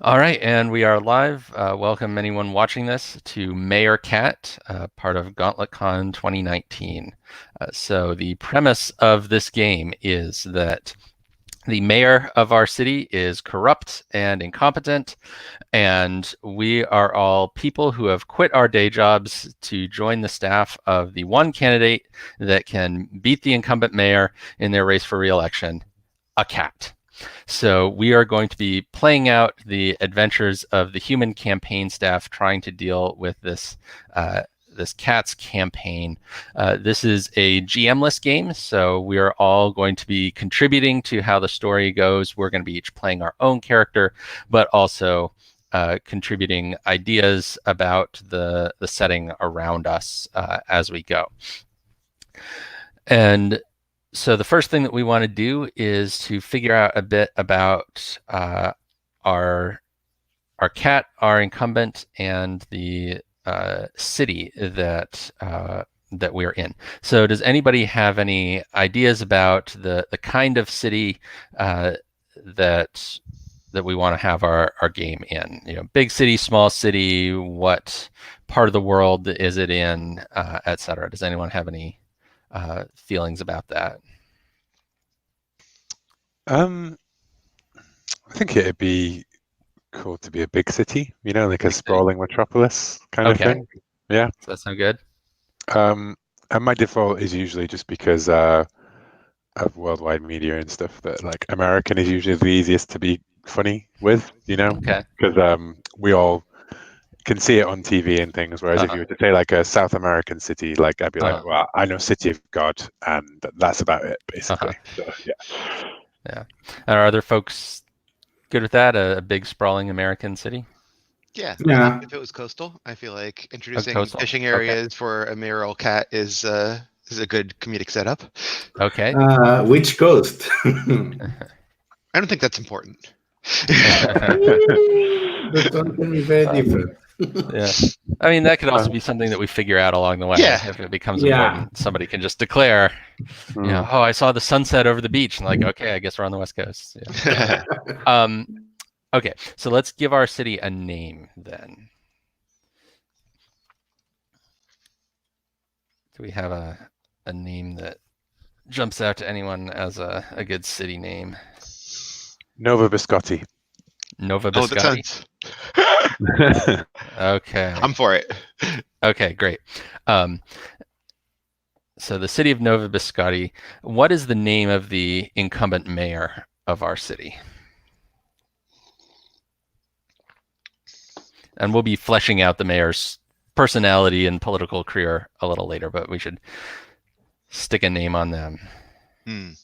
All right, and we are live. Welcome anyone watching this to Mayor Cat, part of Gauntlet Con 2019. So the premise of this game is that the mayor of our city is corrupt and incompetent, and we are all people who have quit our day jobs to join the staff of the one candidate that can beat the incumbent mayor in their race for re-election, a cat. So we are going to be playing out the adventures of the human campaign staff trying to deal with this cat's campaign. This is a GM-less game, so we are all going to be contributing to how the story goes. We're going to be each playing our own character, but also contributing ideas about the setting around us as we go. And so the first thing that we want to do is to figure out a bit about our cat, our incumbent, and the city that we're in. So does anybody have any ideas about the kind of city that we want to have our game in? You know, big city, small city, what part of the world is it in, etc. Does anyone have any feelings about that? I think it'd be cool to be a big city, like a sprawling metropolis kind of thing. Yeah. Does that sound good? And my default is usually just because of worldwide media and stuff that like American is usually the easiest to be funny with, because we all can see it on TV and things. Whereas if you were to say like a South American city, like I'd be like, well, I know City of God, and that's about it, basically. So, yeah. Yeah. Are other folks good with that? A big sprawling American city? Yeah. If it was coastal, I feel like introducing fishing areas for a mayoral cat is a good comedic setup. Okay. Which coast? I don't think that's important. That one can be very different. Yeah, I mean that could also be something that we figure out along the way. Yeah. If it becomes important, somebody can just declare, oh, I saw the sunset over the beach, and like, okay, I guess we're on the West Coast. Yeah. Okay, so let's give our city a name then. Do we have a name that jumps out to anyone as a good city name? Nova Biscotti. Nova Biscotti. Okay. I'm for it. Okay, great. So the city of Nova Biscotti, what is the name of the incumbent mayor of our city? And we'll be fleshing out the mayor's personality and political career a little later, but we should stick a name on them. I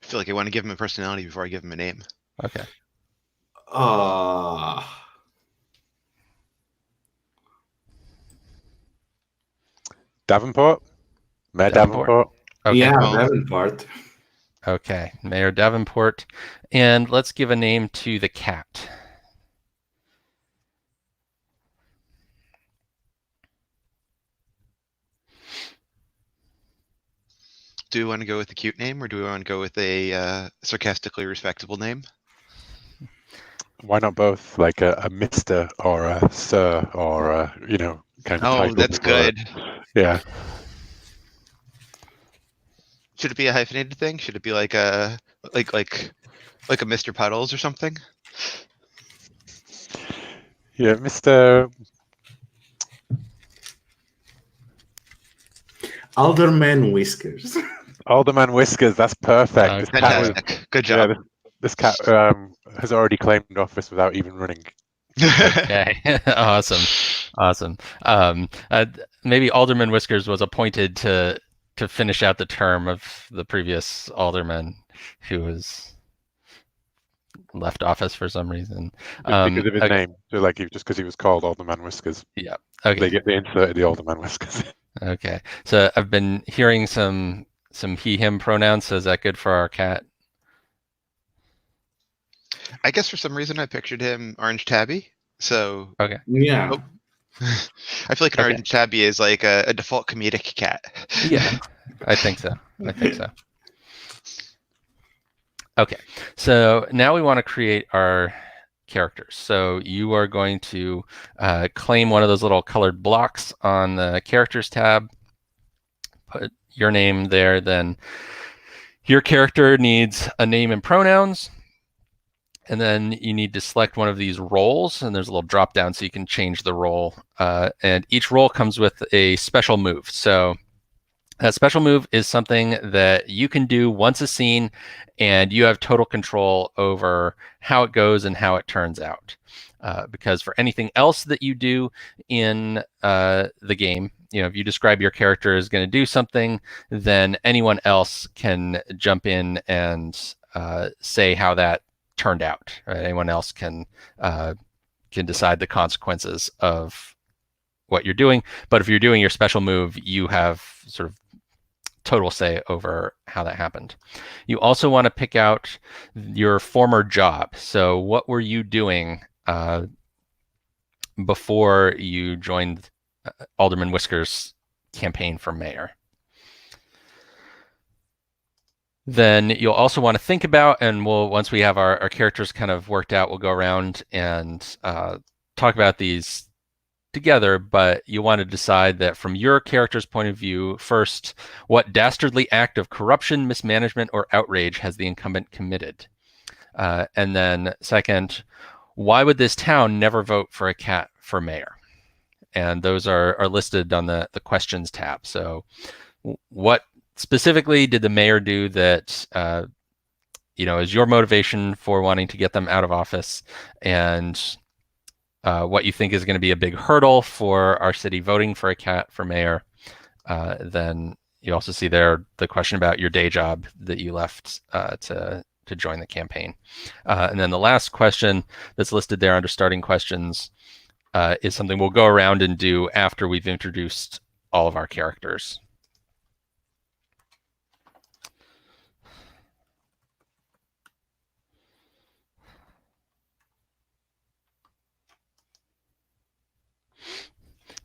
feel like I want to give him a personality before I give him a name. Okay. Davenport? Mayor Davenport? Okay. Yeah, Davenport. Okay, Mayor Davenport. And let's give a name to the cat. Do we want to go with a cute name, or do we want to go with a sarcastically respectable name? Why not both? Like a Mr. or a Sir or a, kind of title. Oh, that's good. Yeah. Should it be a hyphenated thing? Should it be like a like a Mr. Puddles or something? Yeah, Mr. Alderman Whiskers. Alderman Whiskers, that's perfect. Fantastic. Good job. Yeah, this cat has already claimed office without even running. Okay, awesome. Maybe Alderman Whiskers was appointed to finish out the term of the previous alderman who was left office for some reason. Because of his name, so like just because he was called Alderman Whiskers. Yeah. Okay. They inserted the Alderman Whiskers. Okay. So I've been hearing some he/him pronouns. So is that good for our cat? I guess for some reason I pictured him orange tabby. So okay. Yeah. I feel like an orange tabby is like a default comedic cat. Yeah, I think so. Okay, so now we want to create our characters. So you are going to claim one of those little colored blocks on the characters tab, put your name there, then your character needs a name and pronouns. And then you need to select one of these roles, and there's a little drop down so you can change the role. And each role comes with a special move. So that special move is something that you can do once a scene, and you have total control over how it goes and how it turns out. Because for anything else that you do in the game, if you describe your character is going to do something, then anyone else can jump in and say how that turned out. Right? Anyone else can decide the consequences of what you're doing. But if you're doing your special move, you have sort of total say over how that happened. You also want to pick out your former job. So what were you doing before you joined Alderman Whisker's campaign for mayor? Then you'll also want to think about, and once we have our characters kind of worked out, we'll go around and talk about these together, but you want to decide that from your character's point of view, first, what dastardly act of corruption, mismanagement, or outrage has the incumbent committed? And then second, why would this town never vote for a cat for mayor? And those are listed on the questions tab. So what specifically did the mayor do that is your motivation for wanting to get them out of office, and what you think is going to be a big hurdle for our city voting for a cat for mayor. Then you also see there the question about your day job that you left to join the campaign. And then the last question that's listed there under starting questions is something we'll go around and do after we've introduced all of our characters.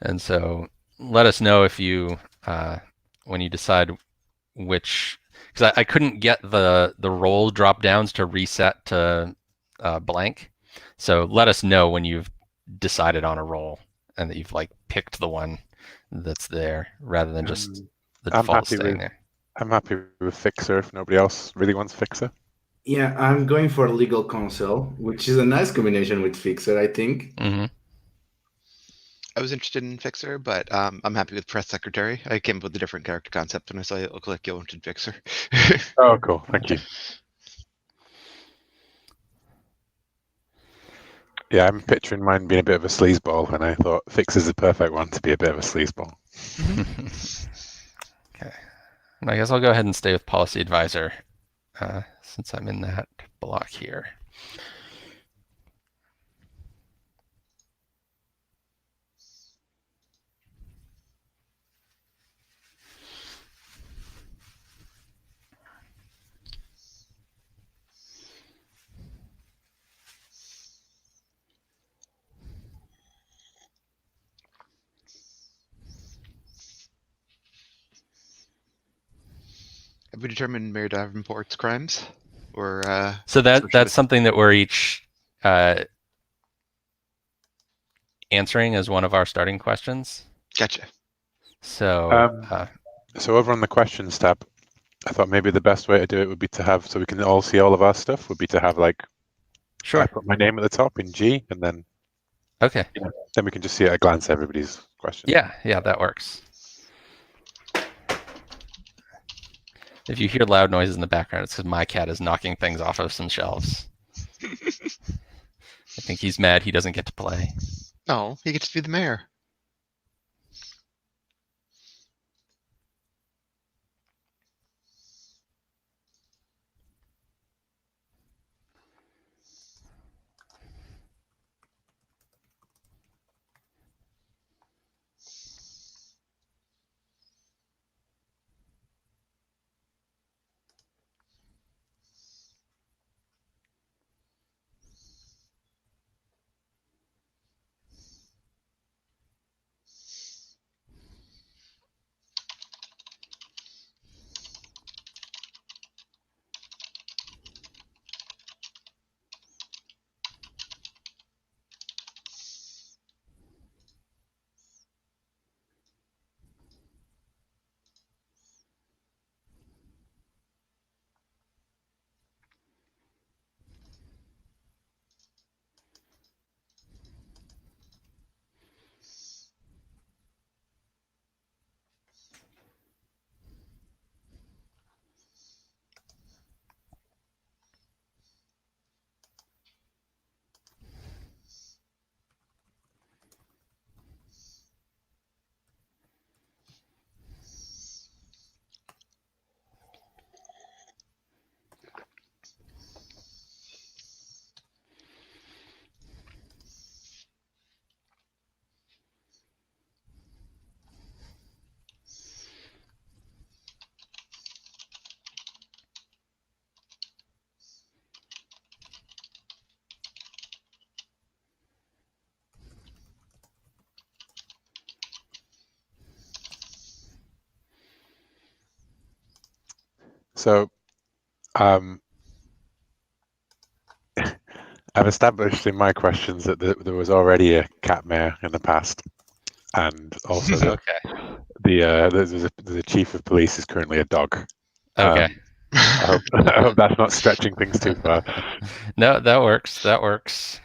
And so let us know if you, when you decide which, because I couldn't get the role drop downs to reset to blank. So let us know when you've decided on a role and that you've picked the one that's there rather than just the default staying there. I'm happy with Fixer if nobody else really wants Fixer. Yeah, I'm going for legal counsel, which is a nice combination with Fixer, I think. Mm-hmm. I was interested in Fixer, but I'm happy with press secretary. I came up with a different character concept when I saw it look like you wanted Fixer. Oh, cool. Thank you. Yeah, I'm picturing mine being a bit of a sleazeball, and I thought Fixer's the perfect one to be a bit of a sleazeball. Okay. And I guess I'll go ahead and stay with policy advisor since I'm in that block here. Have we determined Mayor Davenport's crimes? Or so that's something that we're each answering as one of our starting questions. Gotcha. So so over on the questions tab, I thought maybe the best way to do it would be to have, so we can all see all of our stuff, would be to have sure. I put my name at the top in G, and then okay, then we can just see at a glance everybody's questions. Yeah, that works. If you hear loud noises in the background, it's because my cat is knocking things off of some shelves. I think he's mad he doesn't get to play. No, he gets to be the mayor. So, I've established in my questions that there was already a cat mayor in the past, and also that the chief of police is currently a dog. Okay. I hope that's not stretching things too far. No, that works. That works.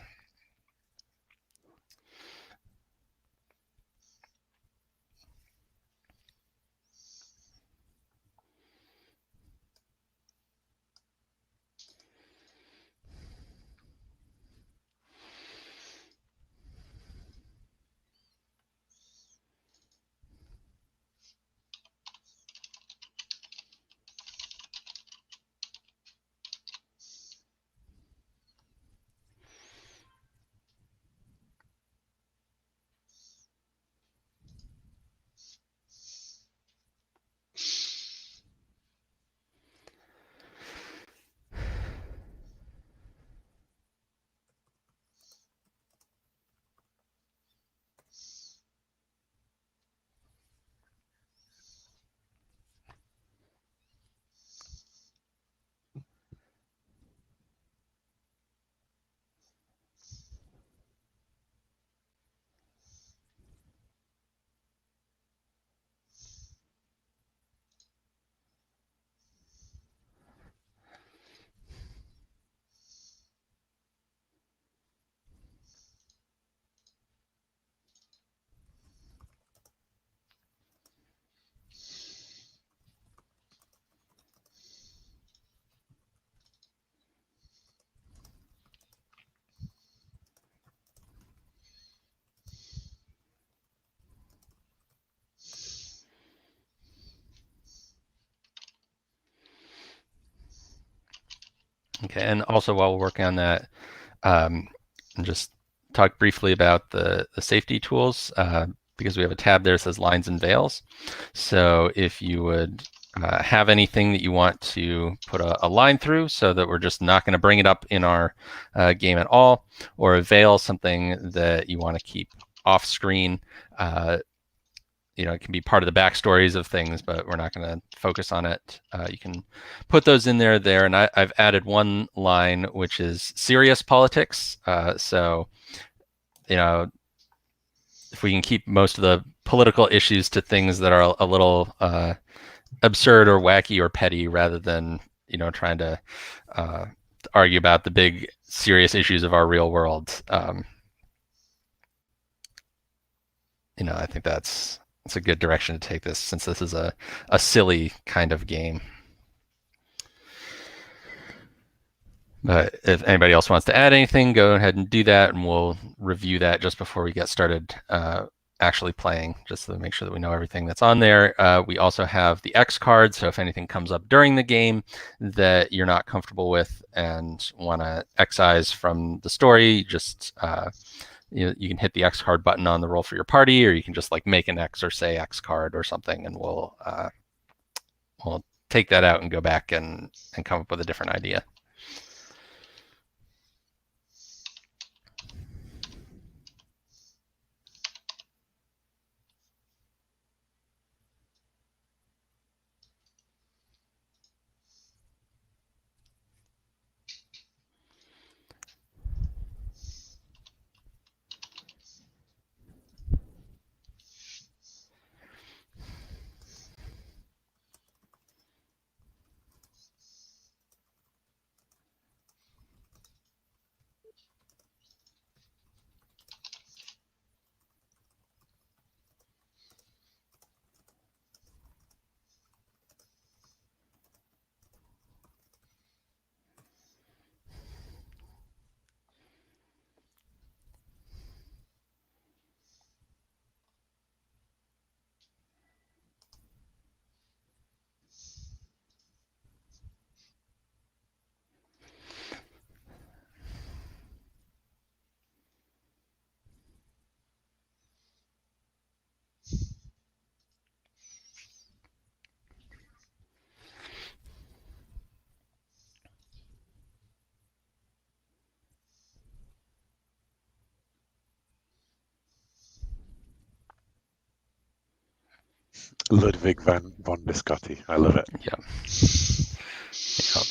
Okay, and also while we're working on that, and just talk briefly about the safety tools, because we have a tab there that says lines and veils. So if you would have anything that you want to put a line through so that we're just not going to bring it up in our game at all, or a veil, something that you want to keep off screen, it can be part of the backstories of things, but we're not going to focus on it. You can put those in there, and I've added one line, which is serious politics. So, if we can keep most of the political issues to things that are a little absurd or wacky or petty, rather than trying to argue about the big serious issues of our real world. I think that's a good direction to take this, since this is a silly kind of game. But if anybody else wants to add anything, go ahead and do that, and we'll review that just before we get started actually playing, just to make sure that we know everything that's on there. We also have the X card, so if anything comes up during the game that you're not comfortable with and want to excise from the story, just you can hit the X card button on the roll for your party, or you can just make an X or say X card or something, and we'll take that out and go back and come up with a different idea. Ludwig von Biscotti. I love it. Yeah. Yep.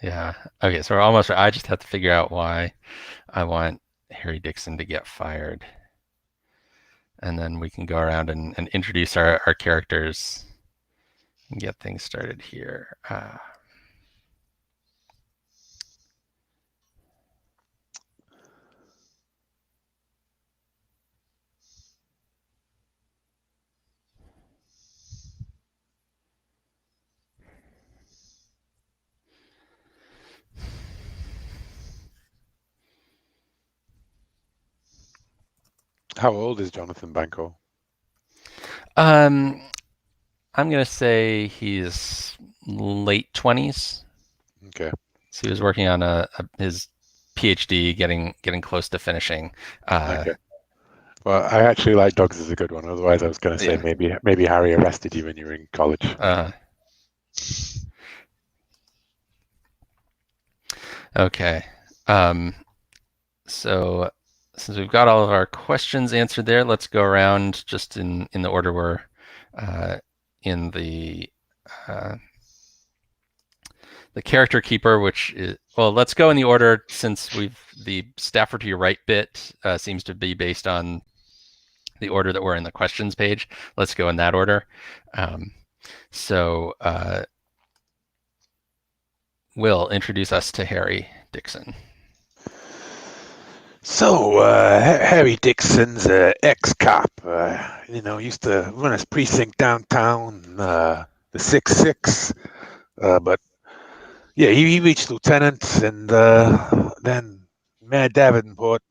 Yeah. Okay, so we're almost. I just have to figure out why I want Harry Dixon to get fired, and then we can go around and introduce our characters and get things started here. How old is Jonathan Banco? I'm gonna say he's late 20s. Okay. So he was working on his PhD, getting close to finishing. Okay. Well, I actually like Dogs is a good one. Otherwise, I was going to say maybe Harry arrested you when you were in college. Okay. So since we've got all of our questions answered there, let's go around just in the order we're in the character keeper, which is, well, let's go in the order since the Stafford to your right bit seems to be based on the order that we're in the questions page. Let's go in that order. So Will, introduce us to Harry Dixon. So, Harry Dixon's an ex-cop. Used to run his precinct downtown, the 6-6. But yeah, he reached lieutenant, and then Mayor Davenport.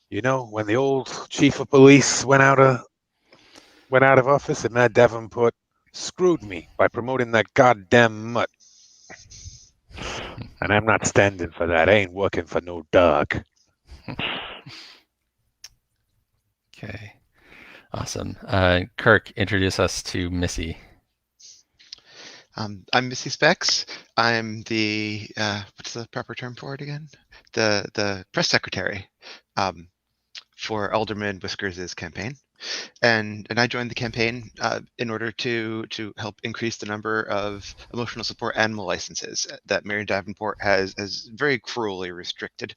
When the old chief of police went out of office, and Mayor Davenport screwed me by promoting that goddamn mutt. And I'm not standing for that. I ain't working for no dog. Okay, awesome. Kirk, introduce us to Missy. I'm Missy Specs. I'm the what's the proper term for it again? The press secretary for Alderman Whiskers' campaign. And I joined the campaign in order to help increase the number of emotional support animal licenses that Mayor Davenport has very cruelly restricted.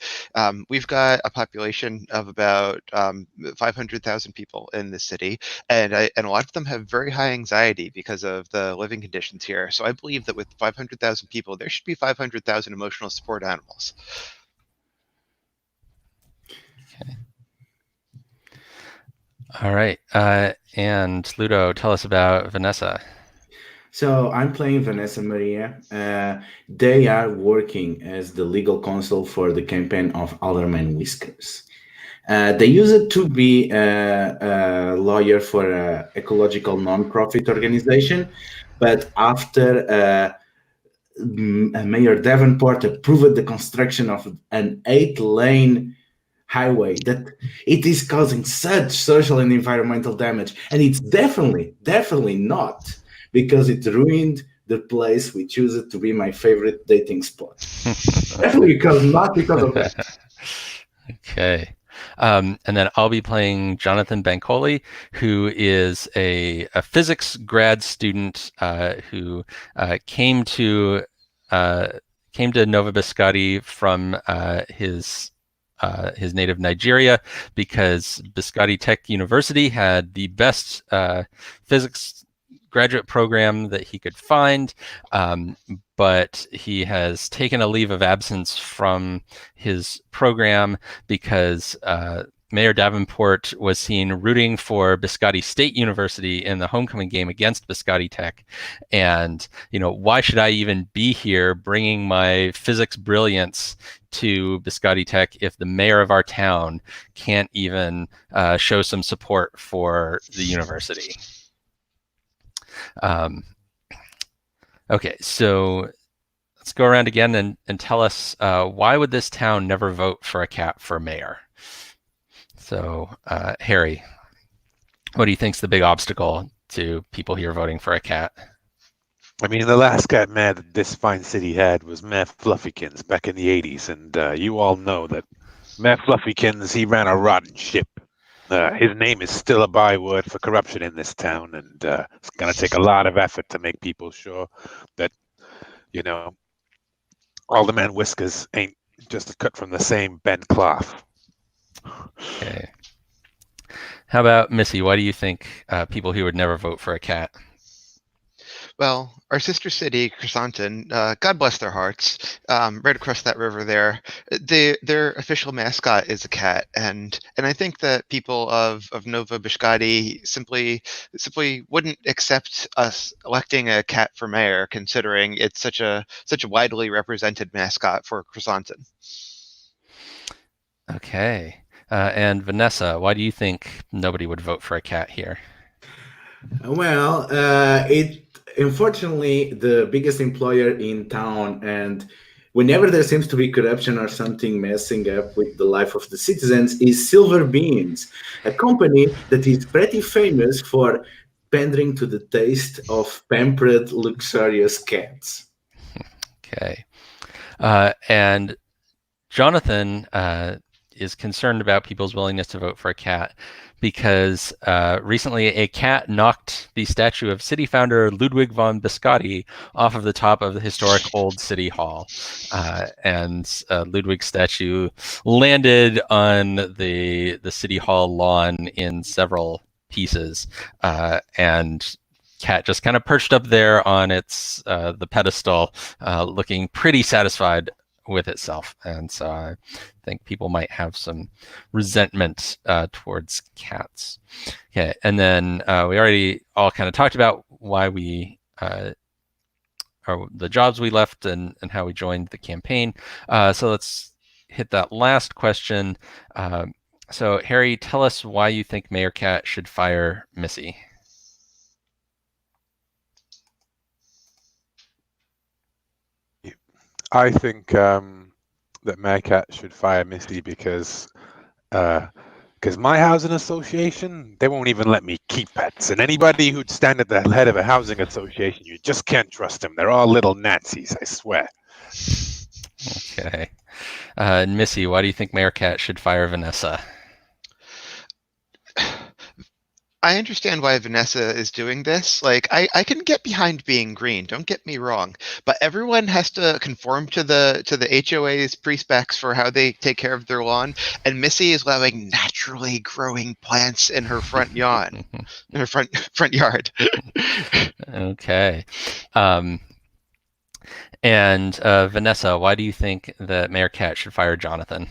We've got a population of about 500,000 people in the city, and a lot of them have very high anxiety because of the living conditions here. So I believe that with 500,000 people, there should be 500,000 emotional support animals. Okay. All right. And Ludo, tell us about Vanessa. So I'm playing Vanessa Maria. They are working as the legal counsel for the campaign of Alderman Whiskers. They used to be a lawyer for an ecological non-profit organization, but after Mayor Davenport approved the construction of an 8-lane highway that it is causing such social and environmental damage, and it's definitely not because it ruined the place we choose it to be my favorite dating spot. Definitely not because of that. Okay. And then I'll be playing Jonathan Bancoli, who is a physics grad student who came to Nova Biscotti from his native Nigeria because Biscotti Tech University had the best physics graduate program that he could find, but he has taken a leave of absence from his program because Mayor Davenport was seen rooting for Biscotti State University in the homecoming game against Biscotti Tech. And, why should I even be here bringing my physics brilliance to Biscotti Tech if the mayor of our town can't even show some support for the university? Okay, so let's go around again and tell us why would this town never vote for a cat for mayor? So, Harry, what do you think's the big obstacle to people here voting for a cat? I mean, the last cat mayor that this fine city had was Mayor Fluffykins back in the 80s, and you all know that Mayor Fluffykins, he ran a rotten ship. His name is still a byword for corruption in this town, and it's going to take a lot of effort to make people sure that, Alderman Whiskers ain't just cut from the same bent cloth. Okay. How about Missy? Why do you think people who would never vote for a cat? Well, our sister city, Chrysanthemum, God bless their hearts, right across that river there, their official mascot is a cat, and I think that people of Nova Biscotti simply wouldn't accept us electing a cat for mayor, considering it's such a widely represented mascot for Chrysanthemum. Okay. And Vanessa, why do you think nobody would vote for a cat here? Well, it unfortunately the biggest employer in town, and whenever there seems to be corruption or something messing up with the life of the citizens, is Silver Beans, a company that is pretty famous for pandering to the taste of pampered, luxurious cats. Okay. And Jonathan is concerned about people's willingness to vote for a cat because recently a cat knocked the statue of city founder Ludwig von Biscotti off of the top of the historic old city hall. And Ludwig's statue landed on the city hall lawn in several pieces. And cat just kind of perched up there on its the pedestal, looking pretty satisfied with itself. And so I think people might have some resentment towards cats. Okay, and then we already all kind of talked about why we or the jobs we left and how we joined the campaign. So let's hit that last question. So Harry, tell us why you think Mayor Cat should fire Missy. I think that Mayor Cat should fire Misty because my housing association, they won't even let me keep pets. And anybody who'd stand at the head of a housing association, you just can't trust them. They're all little Nazis, I swear. Okay. And Missy, why do you think Mayor Cat should fire Vanessa? I understand why Vanessa is doing this. Like, I can get behind being green, don't get me wrong, but everyone has to conform to the HOA's pre-specs for how they take care of their lawn, and Missy is allowing naturally growing plants in her front lawn, in her front yard. Okay. And Vanessa, why do you think that Mayor Cat should fire Jonathan?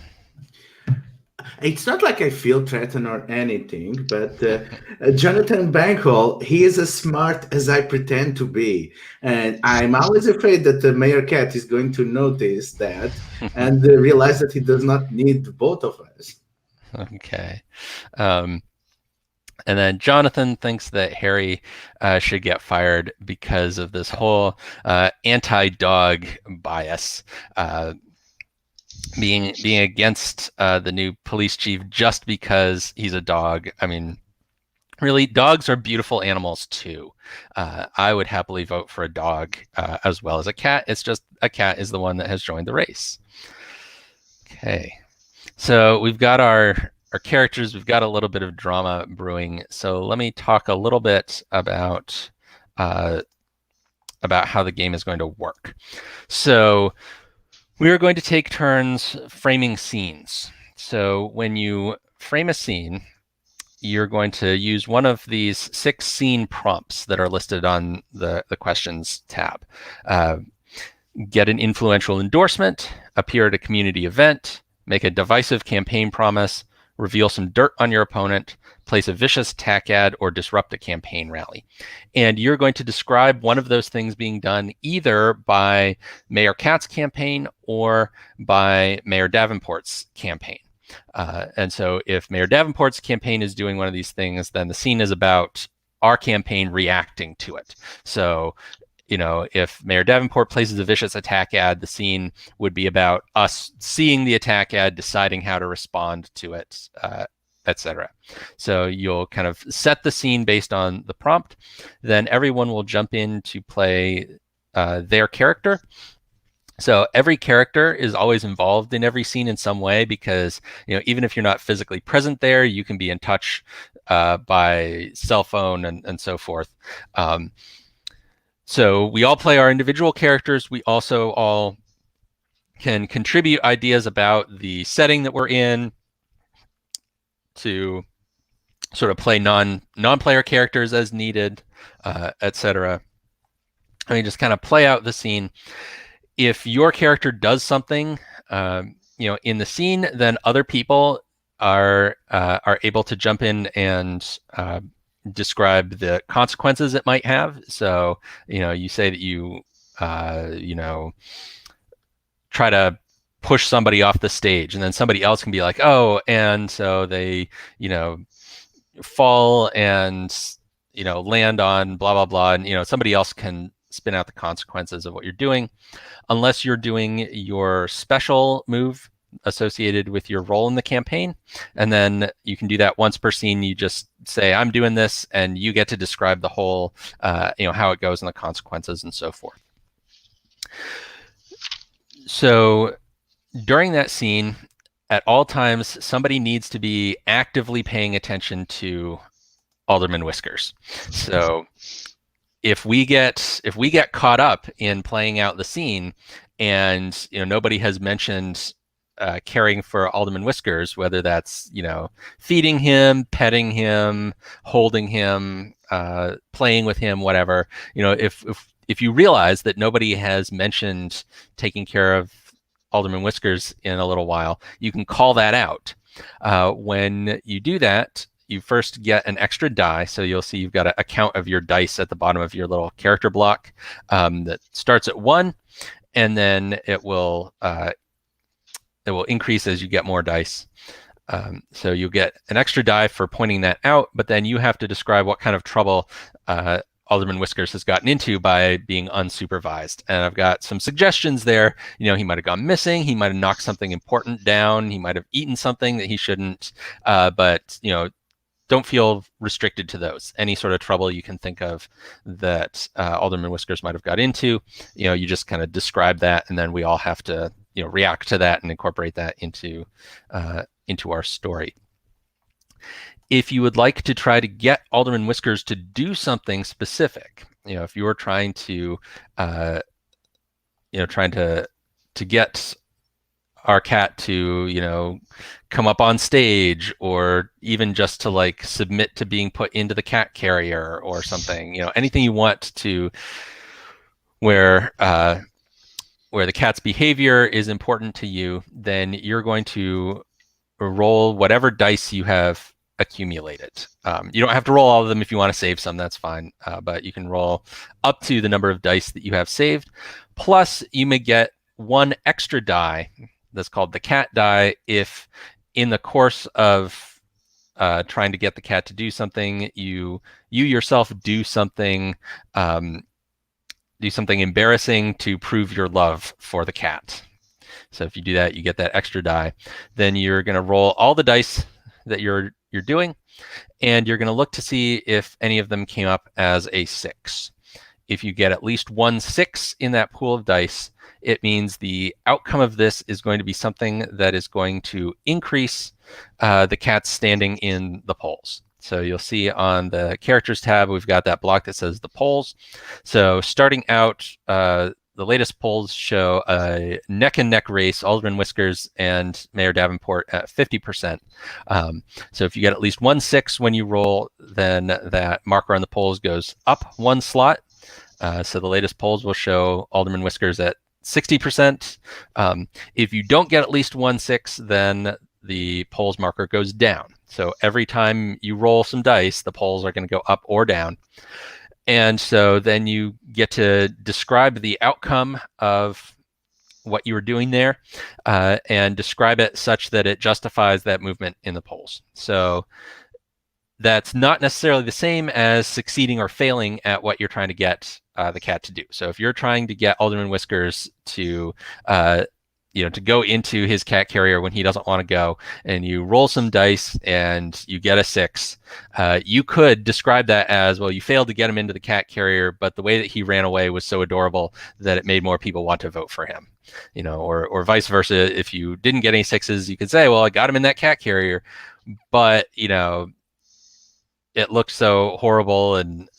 It's not like I feel threatened or anything, but Jonathan Bankhall, he is as smart as I pretend to be. And I'm always afraid that the Mayor Cat is going to notice that and realize that he does not need both of us. Okay. And then Jonathan thinks that Harry should get fired because of this whole anti-dog bias. Being against the new police chief just because he's a dog. I mean, really, dogs are beautiful animals too. I would happily vote for a dog as well as a cat. It's just a cat is the one that has joined the race. Okay, so we've got our characters. We've got a little bit of drama brewing. So let me talk a little bit about how the game is going to work. So we are going to take turns framing scenes. So when you frame a scene, you're going to use one of these 6 scene prompts that are listed on the questions tab. Get an influential endorsement, appear at a community event, make a divisive campaign promise, reveal some dirt on your opponent, place a vicious attack ad, or disrupt a campaign rally. And you're going to describe one of those things being done either by Mayor Cat's campaign or by Mayor Davenport's campaign. And so if Mayor Davenport's campaign is doing one of these things, then the scene is about our campaign reacting to it. So, you know, if Mayor Davenport places a vicious attack ad, the scene would be about us seeing the attack ad, deciding how to respond to it, etc. So you'll kind of set the scene based on the prompt. Then everyone will jump in to play their character. So every character is always involved in every scene in some way because, you know, even if you're not physically present there, you can be in touch by cell phone and so forth. So we all play our individual characters. We also all can contribute ideas about the setting that we're in, to sort of play non-player characters as needed, etc. I mean, just kind of play out the scene. If your character does something, in the scene, then other people are able to jump in and describe the consequences it might have. So, you say that you try to push somebody off the stage, and then somebody else can be like, oh, and so they, fall and, land on blah, blah, blah. And, somebody else can spin out the consequences of what you're doing, unless you're doing your special move associated with your role in the campaign. And then you can do that once per scene. You just say, I'm doing this, and you get to describe the whole, how it goes and the consequences and so forth. So during that scene, at all times, somebody needs to be actively paying attention to Alderman Whiskers. So if we get caught up in playing out the scene, and nobody has mentioned caring for Alderman Whiskers, whether that's feeding him, petting him, holding him, playing with him, whatever, if you realize that nobody has mentioned taking care of Alderman Whiskers in a little while, you can call that out. When you do that, you first get an extra die. So you'll see you've got a count of your dice at the bottom of your little character block that starts at 1, and then it will increase as you get more dice. So you get an extra die for pointing that out, but then you have to describe what kind of trouble Alderman Whiskers has gotten into by being unsupervised. And I've got some suggestions there. He might have gone missing. He might have knocked something important down. He might have eaten something that he shouldn't. But don't feel restricted to those. Any sort of trouble you can think of that Alderman Whiskers might have got into, you just kind of describe that, and then we all have to react to that and incorporate that into our story. If you would like to try to get Alderman Whiskers to do something specific, if you were trying to get our cat to come up on stage, or even just to submit to being put into the cat carrier or something, anything you want to where the cat's behavior is important to you, then you're going to roll whatever dice you have accumulated. You don't have to roll all of them. If you want to save some, that's fine. But you can roll up to the number of dice that you have saved. Plus, you may get 1 extra die that's called the cat die if, in the course of trying to get the cat to do something, you yourself do something embarrassing to prove your love for the cat. So if you do that, you get that extra die. Then you're going to roll all the dice that you're doing, and you're going to look to see if any of them came up as a 6. If you get at least 1 6 in that pool of dice, it means the outcome of this is going to be something that is going to increase the cat's standing in the polls. So you'll see on the characters tab, we've got that block that says the polls. So starting out, the latest polls show a neck-and-neck race, Alderman Whiskers and Mayor Davenport at 50%. So if you get at least 1 6 when you roll, then that marker on the polls goes up 1 slot. So the latest polls will show Alderman Whiskers at 60%. If you don't get at least 1 6, then the polls marker goes down. So every time you roll some dice, the polls are going to go up or down. And so then you get to describe the outcome of what you were doing there, and describe it such that it justifies that movement in the polls. So that's not necessarily the same as succeeding or failing at what you're trying to get the cat to do. So if you're trying to get Alderman Whiskers to to go into his cat carrier when he doesn't want to go, and you roll some dice and you get a 6, you could describe that as, well, you failed to get him into the cat carrier, but the way that he ran away was so adorable that it made more people want to vote for him. Or vice versa. If you didn't get any 6s, you could say, well, I got him in that cat carrier, but it looked so horrible, and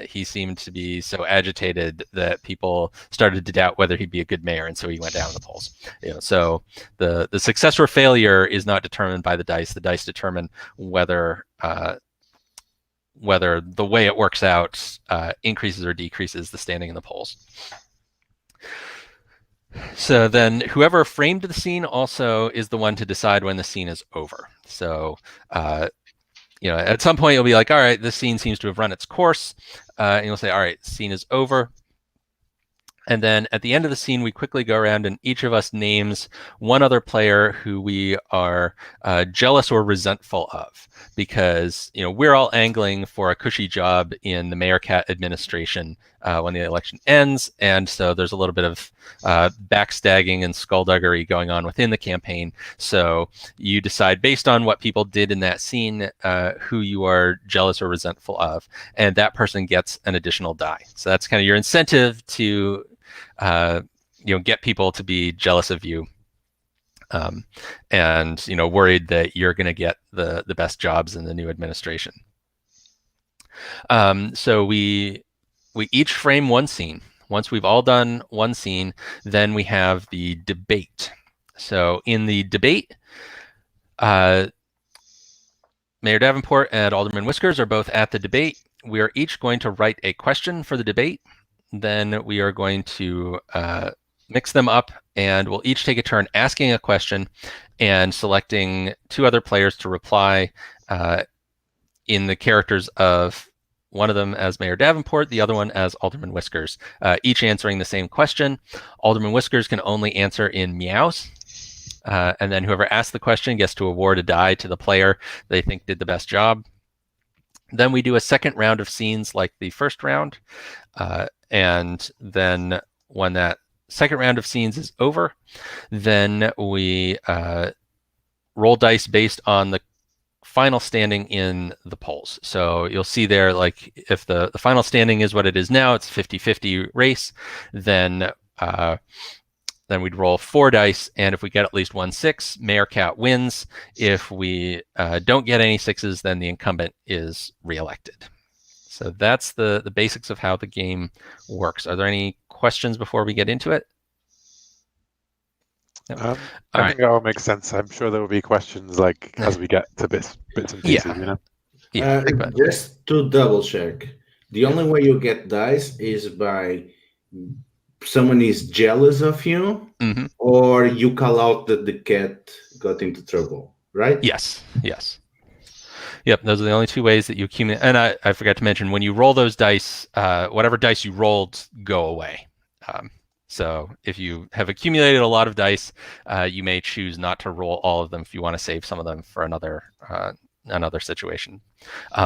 he seemed to be so agitated that people started to doubt whether he'd be a good mayor, and so he went down in the polls. So the success or failure is not determined by the dice. The dice determine whether the way it works out increases or decreases the standing in the polls. So then whoever framed the scene also is the one to decide when the scene is over. So at some point you'll be like, all right, this scene seems to have run its course, and you'll say, all right, scene is over. And then at the end of the scene, we quickly go around and each of us names one other player who we are jealous or resentful of, because we're all angling for a cushy job in the Mayor Cat administration when the election ends, and so there's a little bit of backstabbing and skullduggery going on within the campaign. So you decide based on what people did in that scene who you are jealous or resentful of, and that person gets an additional die. So that's kind of your incentive to get people to be jealous of you, and worried that you're going to get the best jobs in the new administration. So we each frame one scene. Once we've all done one scene, then we have the debate. So in the debate, Mayor Davenport and Alderman Whiskers are both at the debate. We are each going to write a question for the debate. Then we are going to mix them up, and we'll each take a turn asking a question and selecting two other players to reply in the characters of one of them as Mayor Davenport, the other one as Alderman Whiskers, each answering the same question. Alderman Whiskers can only answer in meows. And then whoever asks the question gets to award a die to the player they think did the best job. Then we do a second round of scenes like the first round. And then when that second round of scenes is over, then we roll dice based on the final standing in the polls. So you'll see there, like, if the final standing is what it is now, it's 50-50 race, then we'd roll 4 dice, and if we get at least 1 6, Mayor Cat wins. If we don't get any 6s, then the incumbent is reelected. So that's the basics of how the game works. Are there any questions before we get into it? I think that all makes sense. I'm sure there will be questions as we get to bits and pieces. Just to double check, the only way you get dice is by someone is jealous of you, or you call out that the cat got into trouble, right? Yes. Yep, those are the only two ways that you accumulate. And I forgot to mention, when you roll those dice, whatever dice you rolled go away. So if you have accumulated a lot of dice, you may choose not to roll all of them if you want to save some of them for another situation.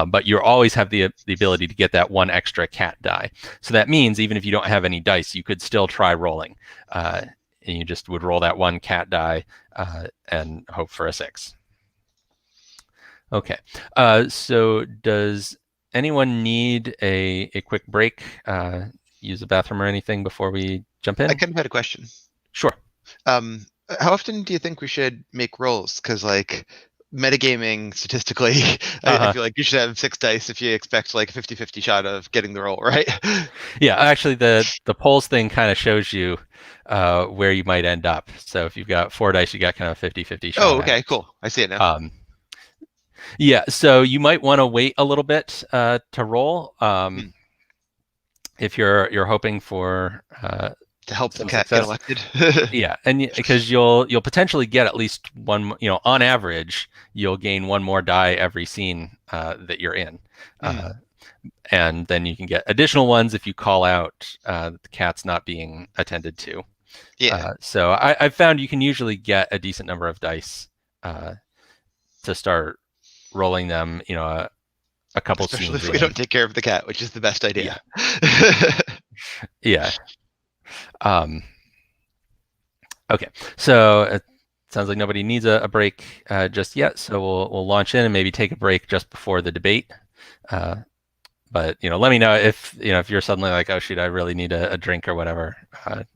But you always have the ability to get that 1 extra cat die. So that means even if you don't have any dice, you could still try rolling. And you just would roll that 1 cat die and hope for a 6. Okay, so does anyone need a quick break, use a bathroom or anything before we jump in? I kind of had a question. Sure. How often do you think we should make rolls? Because metagaming statistically, I feel like you should have 6 dice if you expect like a 50-50 shot of getting the roll, right? Yeah, actually the polls thing kind of shows you where you might end up. So if you've got 4 dice, you got kind of a 50-50 shot. Oh, okay, cool. I see it now. Yeah, so you might want to wait a little bit to roll if you're hoping for to help the cat get elected. Yeah, and because you'll potentially get at least one. On average, you'll gain 1 more die every scene that you're in, and then you can get additional ones if you call out the cat's not being attended to. Yeah. So I've found you can usually get a decent number of dice to start rolling them, a couple Especially scenes. If we don't take care of the cat, which is the best idea. Yeah. Okay, so it sounds like nobody needs a break just yet, so we'll launch in and maybe take a break just before the debate. But let me know if you're suddenly like, oh shoot, I really need a drink or whatever.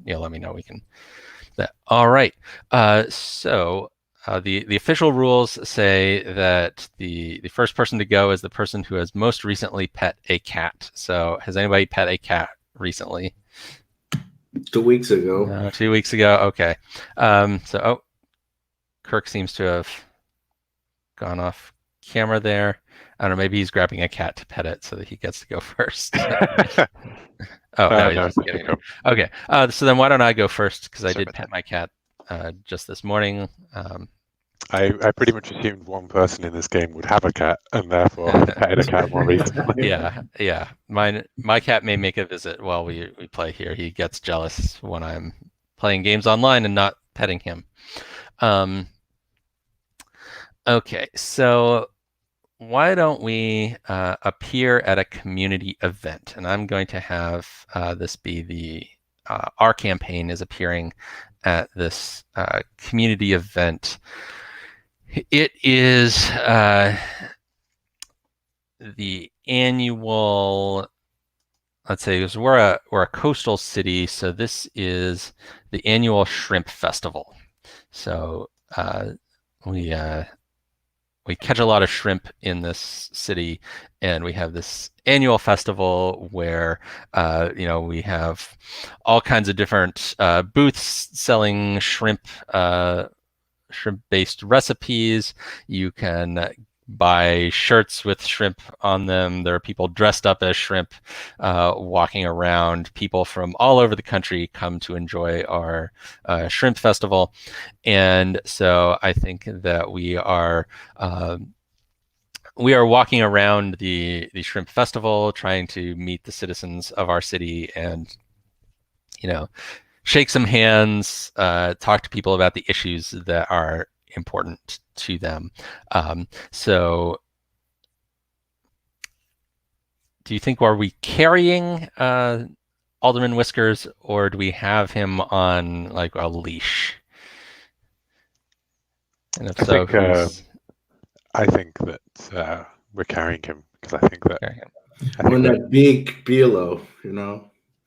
Let me know. We can. All right. So the official rules say that the first person to go is the person who has most recently pet a cat. So has anybody pet a cat recently? 2 weeks ago. No, 2 weeks ago. Okay. Kirk seems to have gone off camera there. I don't know. Maybe he's grabbing a cat to pet it so that he gets to go first. Oh, no, he's just getting it. Okay. So then why don't I go first, because I did pet my cat just this morning. I pretty much assumed one person in this game would have a cat, and therefore petted a cat more recently. Yeah. My cat may make a visit while we play here. He gets jealous when I'm playing games online and not petting him. Okay, so why don't we appear at a community event? And I'm going to have this be our campaign is appearing at this community event. It is the annual, let's say, because we're a coastal city, so this is the annual shrimp festival. So we catch a lot of shrimp in this city, and we have this annual festival where we have all kinds of different booths selling shrimp-based recipes. You can buy shirts with shrimp on them. There are people dressed up as shrimp walking around. People from all over the country come to enjoy our shrimp festival. And so I think that we are walking around the shrimp festival, trying to meet the citizens of our city and, shake some hands, talk to people about the issues that are important to them. So do you think, are we carrying Alderman Whiskers, or do we have him on like a leash? And if I think that we're carrying him, because I think that on a big pillow,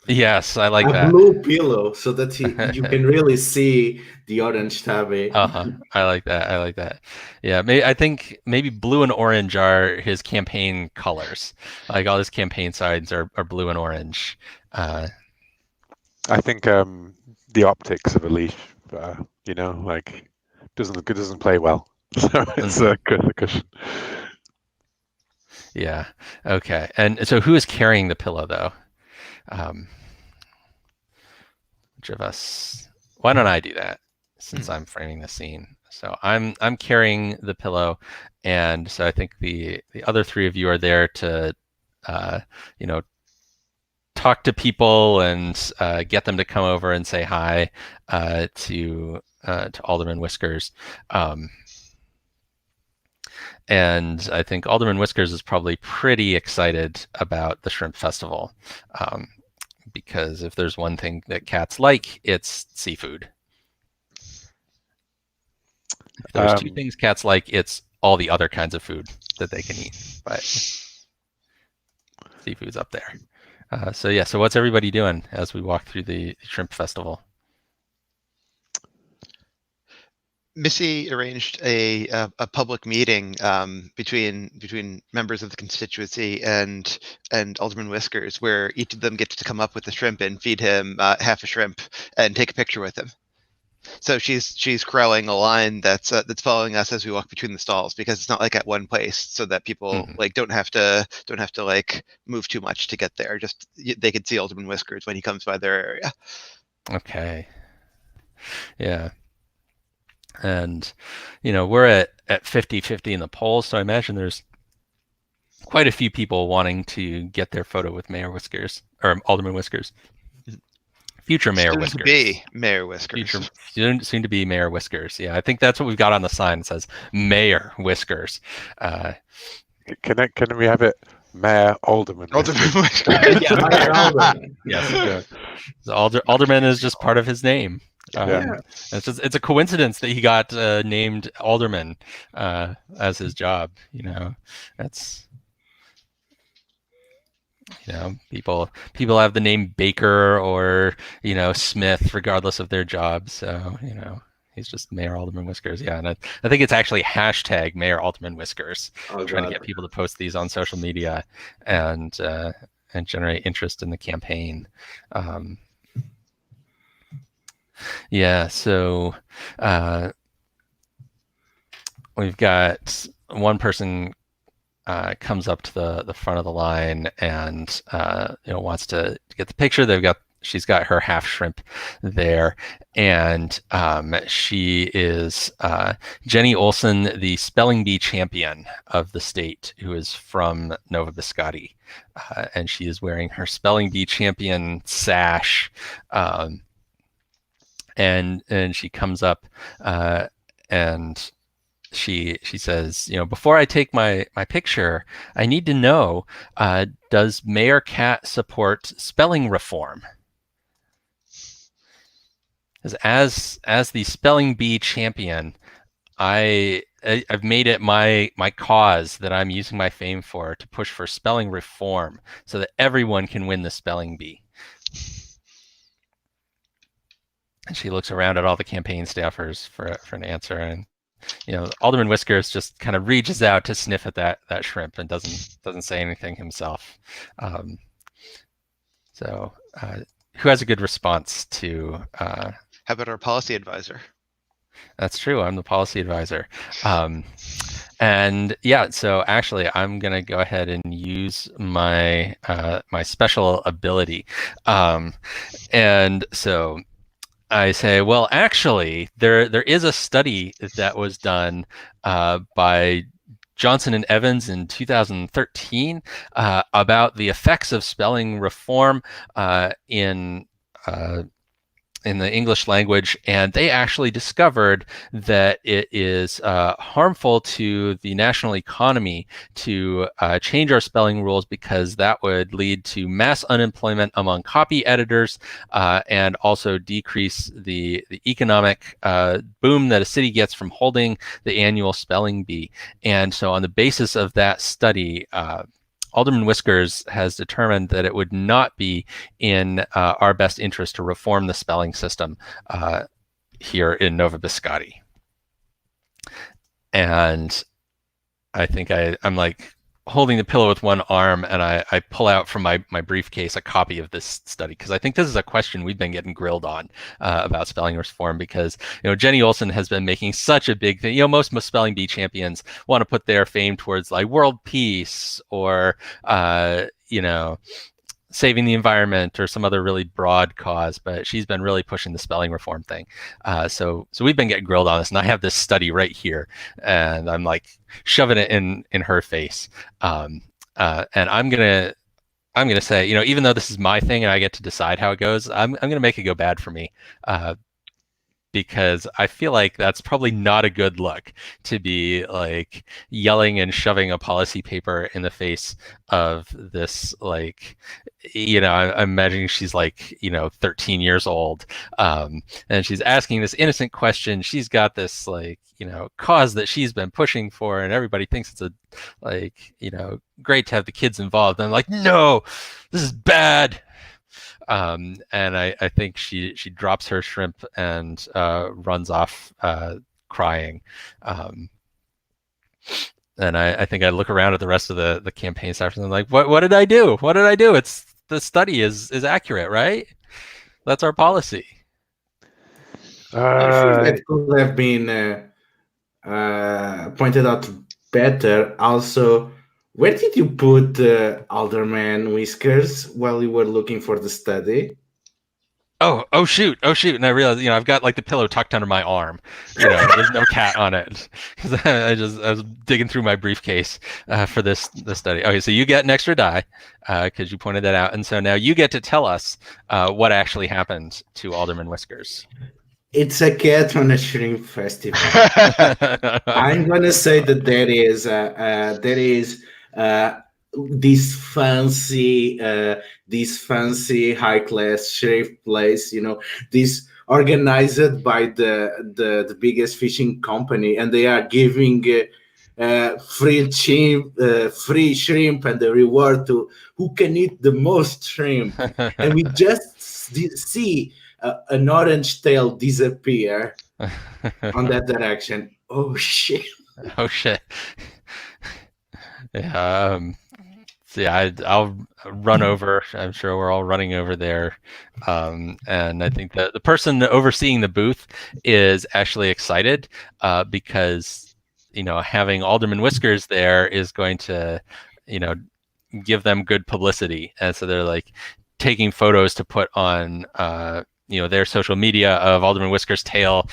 Yes, I like that. A blue pillow, so that you can really see the orange tabby. I like that. Yeah, I think maybe blue and orange are his campaign colors. Like all his campaign signs are blue and orange. I think the optics of a leash, doesn't play well. So it's a cushion. Yeah. Okay. And so who is carrying the pillow, though? Which of us? Why don't I do that, since I'm framing the scene? So I'm carrying the pillow, and so I think the other three of you are there to, talk to people and get them to come over and say hi to Alderman Whiskers. And I think Alderman Whiskers is probably pretty excited about the Shrimp Festival, because if there's one thing that cats like, it's seafood. If there's two things cats like, it's all the other kinds of food that they can eat. But seafood's up there. So what's everybody doing as we walk through the Shrimp Festival? Missy arranged a public meeting between members of the constituency and Alderman Whiskers, where each of them gets to come up with the shrimp and feed him half a shrimp and take a picture with him. So she's corralling a line that's following us as we walk between the stalls, because it's not like at one place, so that people don't have to like move too much to get there. Just they can see Alderman Whiskers when he comes by their area. Okay. Yeah. And, we're at 50-50 in the polls, so I imagine there's quite a few people wanting to get their photo with Mayor Whiskers, or Alderman Whiskers. Future Mayor Whiskers. Soon to be Mayor Whiskers. Soon to be Mayor Whiskers. Yeah, I think that's what we've got on the sign. It says Mayor Whiskers. Can we have it Mayor Alderman? Alderman Whiskers. Yes. So Alderman is just part of his name. It's a coincidence that he got named Alderman as his job. That's people have the name Baker or Smith regardless of their job. So He's just Mayor Alderman Whiskers. Yeah, and I think it's actually hashtag Mayor Alderman Whiskers. Trying to get people to post these on social media and generate interest in the campaign. Yeah, so we've got one person comes up to the front of the line and wants to get the picture. She's got her half shrimp there, and she is Jenny Olson, the spelling bee champion of the state, who is from Nova Biscotti, and she is wearing her spelling bee champion sash, and she comes up and she says, before I take my picture, I need to know, does Mayor Cat support spelling reform? As the spelling bee champion, I've made it my cause that I'm using my fame for to push for spelling reform so that everyone can win the spelling bee. And she looks around at all the campaign staffers for an answer, and Alderman Whiskers just kind of reaches out to sniff at that shrimp and doesn't say anything himself. So who has a good response to? How about our policy advisor? That's true. I'm the policy advisor. And yeah, so actually, I'm gonna go ahead and use my my special ability, and so I say, well, actually, there is a study that was done by Johnson and Evans in 2013 about the effects of spelling reform in the English language, and they actually discovered that it is harmful to the national economy to change our spelling rules, because that would lead to mass unemployment among copy editors and also decrease the economic boom that a city gets from holding the annual spelling bee. And so on the basis of that study, Alderman Whiskers has determined that it would not be in our best interest to reform the spelling system here in Nova Biscotti. And I think I'm like holding the pillow with one arm, and I pull out from my briefcase a copy of this study, because I think this is a question we've been getting grilled on about spelling reform, because Jenny Olson has been making such a big thing. Most spelling bee champions want to put their fame towards like world peace or saving the environment or some other really broad cause, but she's been really pushing the spelling reform thing. So we've been getting grilled on this, and I have this study right here, and I'm like shoving it in her face. And I'm gonna say, even though this is my thing and I get to decide how it goes, I'm gonna make it go bad for me. Because I feel like that's probably not a good look, to be like yelling and shoving a policy paper in the face of this, like, I'm imagining she's like, 13 years old, and she's asking this innocent question. She's got this like, cause that she's been pushing for, and everybody thinks it's great to have the kids involved. And I'm like, no, this is bad. And I think she drops her shrimp and runs off crying. And I think I look around at the rest of the campaign staff, and I'm like, what did I do? What did I do? It's the study is accurate, right? That's our policy. I think that could have been pointed out better. Also, where did you put Alderman Whiskers while you were looking for the study? Oh shoot! And I realized, I've got like the pillow tucked under my arm. There's no cat on it, because I was digging through my briefcase for this study. Okay, so you get an extra die because you pointed that out, and so now you get to tell us what actually happened to Alderman Whiskers. It's a cat on a shrimp festival. I'm gonna say that there is this fancy high class shrimp place, this organized by the biggest fishing company, and they are giving free shrimp and the reward to who can eat the most shrimp. And we just see an orange tail disappear on that direction. Oh shit! Oh shit! Yeah. So yeah, I'll run over. I'm sure we're all running over there, and I think that the person overseeing the booth is actually excited because having Alderman Whiskers there is going to give them good publicity, and so they're like taking photos to put on their social media of Alderman Whiskers' tail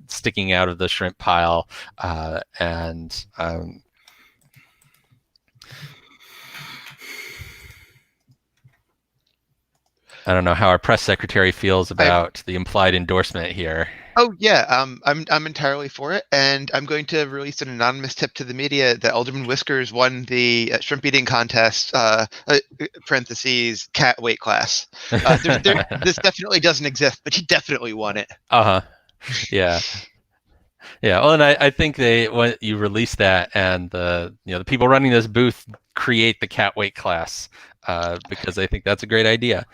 sticking out of the shrimp pile, and I don't know how our press secretary feels about the implied endorsement here. Oh yeah, I'm entirely for it, and I'm going to release an anonymous tip to the media that Alderman Whiskers won the shrimp eating contest. Parentheses cat weight class. This definitely doesn't exist, but he definitely won it. Yeah. Yeah. Well, and I think when you release that, and the people running this booth create the cat weight class because I think that's a great idea.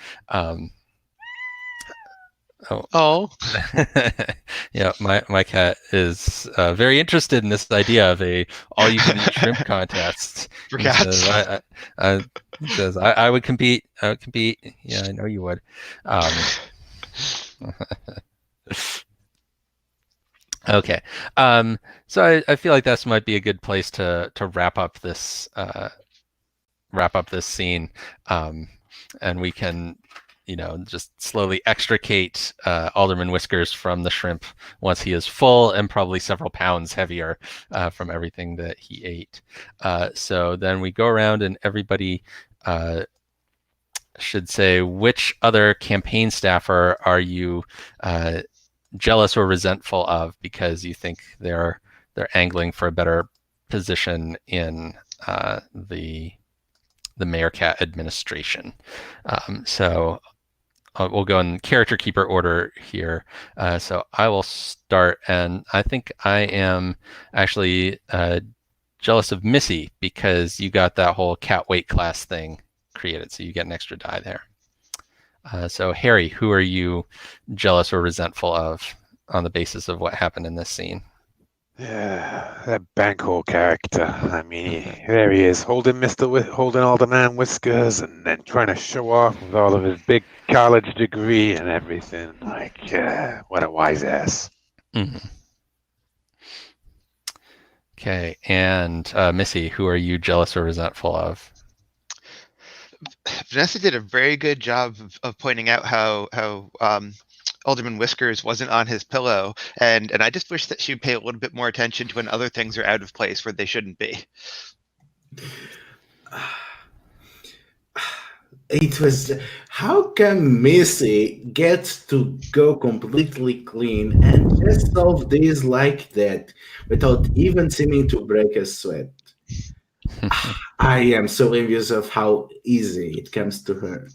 Yeah, my cat is very interested in this idea of a all-you-can-eat shrimp contest. For cats. He says, I would compete. I would compete. Yeah, I know you would. Okay. So I feel like this might be a good place to wrap up this scene, and we can just slowly extricate Alderman Whiskers from the shrimp once he is full and probably several pounds heavier from everything that he ate. So then we go around and everybody should say, which other campaign staffer are you jealous or resentful of because you think they're angling for a better position in the Mayor Cat administration. So we'll go in character keeper order here. So I will start, and I think I am actually jealous of Missy because you got that whole cat weight class thing created, so you get an extra die there. So Harry, who are you jealous or resentful of on the basis of what happened in this scene? Yeah, that Bankhole character. I mean, there he is, holding Alderman Whiskers, and then trying to show off with all of his big college degree and everything. Like, what a wise ass. Mm-hmm. Okay, and Missy, who are you jealous or resentful of? Vanessa did a very good job of pointing out how Alderman Whiskers wasn't on his pillow, and I just wish that she would pay a little bit more attention to when other things are out of place where they shouldn't be. It was, how can Missy get to go completely clean and just solve this like that without even seeming to break a sweat? I am so envious of how easy it comes to her.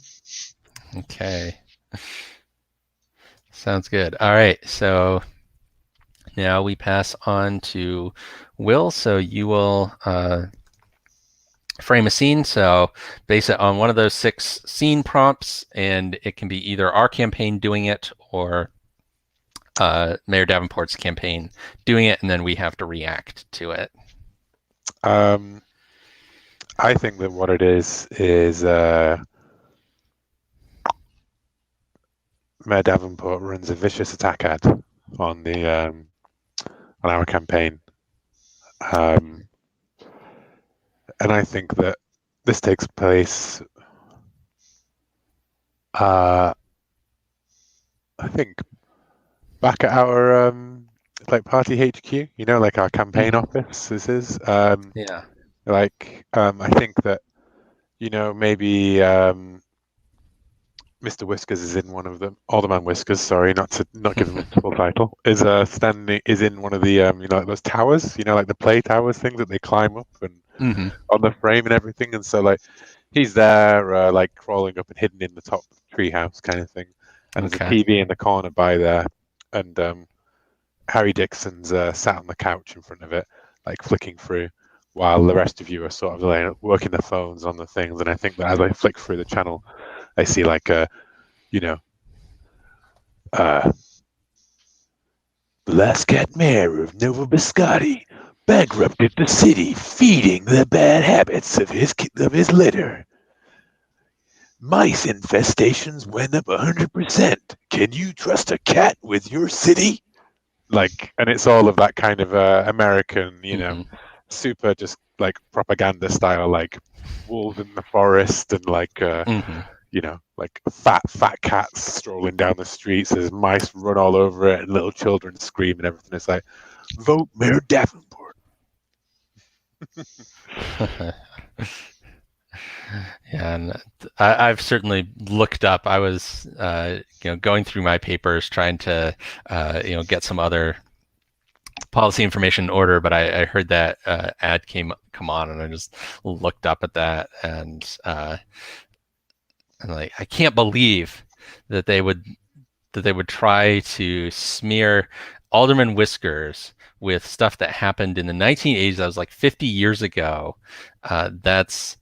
Okay. Sounds good. All right, so now we pass on to Will. So you will frame a scene. So base it on one of those 6 scene prompts, and it can be either our campaign doing it or Mayor Davenport's campaign doing it, and then we have to react to it. I think that what it is Mayor Davenport runs a vicious attack ad on the on our campaign, and I think that this takes place. I think back at our like party HQ, like our campaign office. This is yeah. Like I think that maybe Mr. Whiskers is in one of them. Alderman Whiskers, sorry, not give him his full title. Is in one of the like those towers, like the play towers things that they climb up and on the frame and everything. And so like he's there like crawling up and hidden in the top treehouse kind of thing. And there's a TV in the corner by there, and Harry Dixon's sat on the couch in front of it, like flicking through, while the rest of you are sort of like working their phones on the things. And I think that as I flick through the channel, I see like a, The last cat mayor of Nova Biscotti bankrupted the city, feeding the bad habits of his litter. Mice infestations went up 100%. Can you trust a cat with your city? Like, and it's all of that kind of American, super just like propaganda style, like wolves in the forest and like like fat cats strolling down the streets as mice run all over it and little children scream and everything. It's like, vote Mayor Davenport. Yeah, and I've certainly looked up. I was, going through my papers trying to, get some other policy information in order, but I heard that ad come on, and I just looked up at that, and like, I can't believe that they would try to smear Alderman Whiskers with stuff that happened in the 1980s. That was like 50 years ago. That's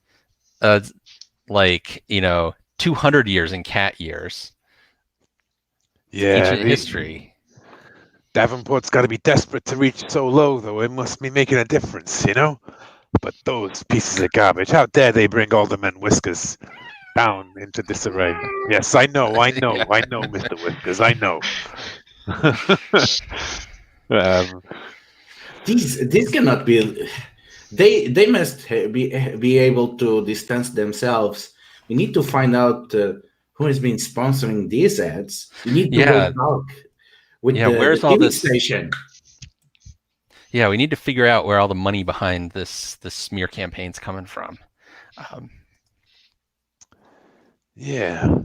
like 200 years in cat years. Yeah, ancient history. Davenport's got to be desperate to reach so low, though. It must be making a difference, But those pieces of garbage, how dare they bring Alderman Whiskers down into disarray? Yes, I know, Yeah. Mr. Whiskers, I know. These cannot be. They must be able to distance themselves. We need to find out who has been sponsoring these ads. We need to go talk with where's the all TV this station. Yeah, we need to figure out where all the money behind this smear campaign's coming from. Yeah.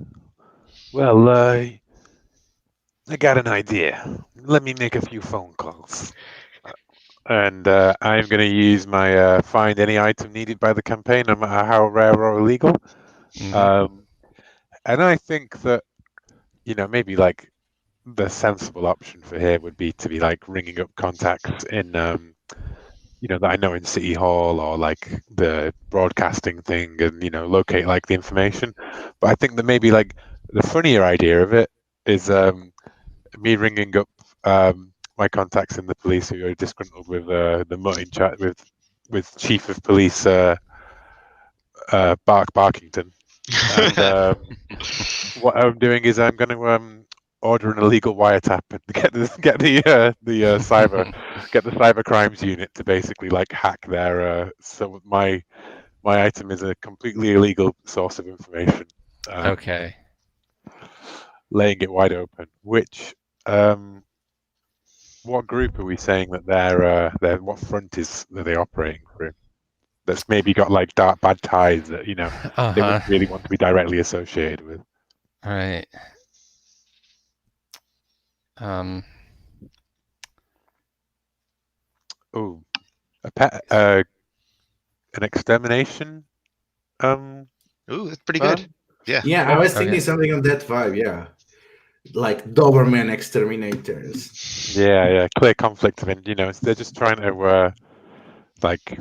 Well, I got an idea. Let me make a few phone calls. And I'm going to use my find any item needed by the campaign, no matter how rare or illegal. And I think that, maybe like the sensible option for here would be to be like ringing up contacts in, that I know in City Hall or like the broadcasting thing and, locate like the information. But I think that maybe like the funnier idea of it is me ringing up my contacts in the police who are disgruntled with the mutt in chat with Chief of Police Barkington. And what I'm doing is I'm going to order an illegal wiretap and get the cyber crimes unit to basically like hack their. So my item is a completely illegal source of information. Okay. Laying it wide open. Which what group are we saying that they're what front are they operating through? That's maybe got like bad ties that they wouldn't really want to be directly associated with. All right. An extermination. Ooh, that's pretty good. Yeah. Yeah, I was thinking something on that vibe. Yeah, like Doberman exterminators. Yeah. Clear conflict of they're just trying to like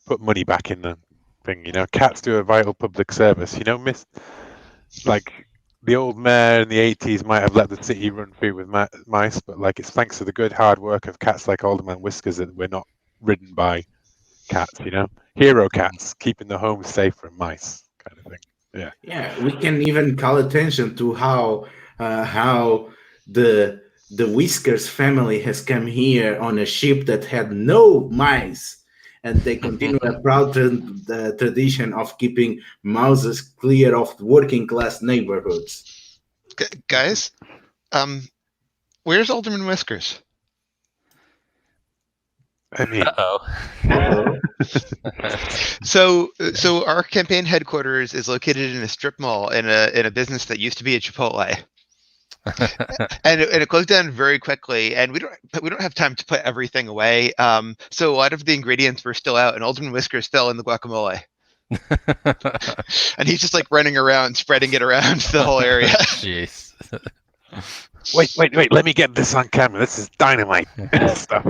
put money back in the thing. Cats do a vital public service. Like the old mayor in the 80s might have let the city run free with mice, but like it's thanks to the good hard work of cats like Alderman Whiskers that we're not ridden by cats. Hero cats keeping the home safe from mice, kind of thing. Yeah, we can even call attention to how the Whiskers family has come here on a ship that had no mice, and they continue a proud tradition of keeping mouses clear of working class neighborhoods. Guys, where's Alderman Whiskers? I mean, So our campaign headquarters is located in a strip mall in a business that used to be a Chipotle, and it closed down very quickly. And we don't have time to put everything away. So a lot of the ingredients were still out, and Alderman Whiskers fell in the guacamole, and he's just like running around, spreading it around the whole area. Jeez. Wait! Let me get this on camera. This is dynamite stuff.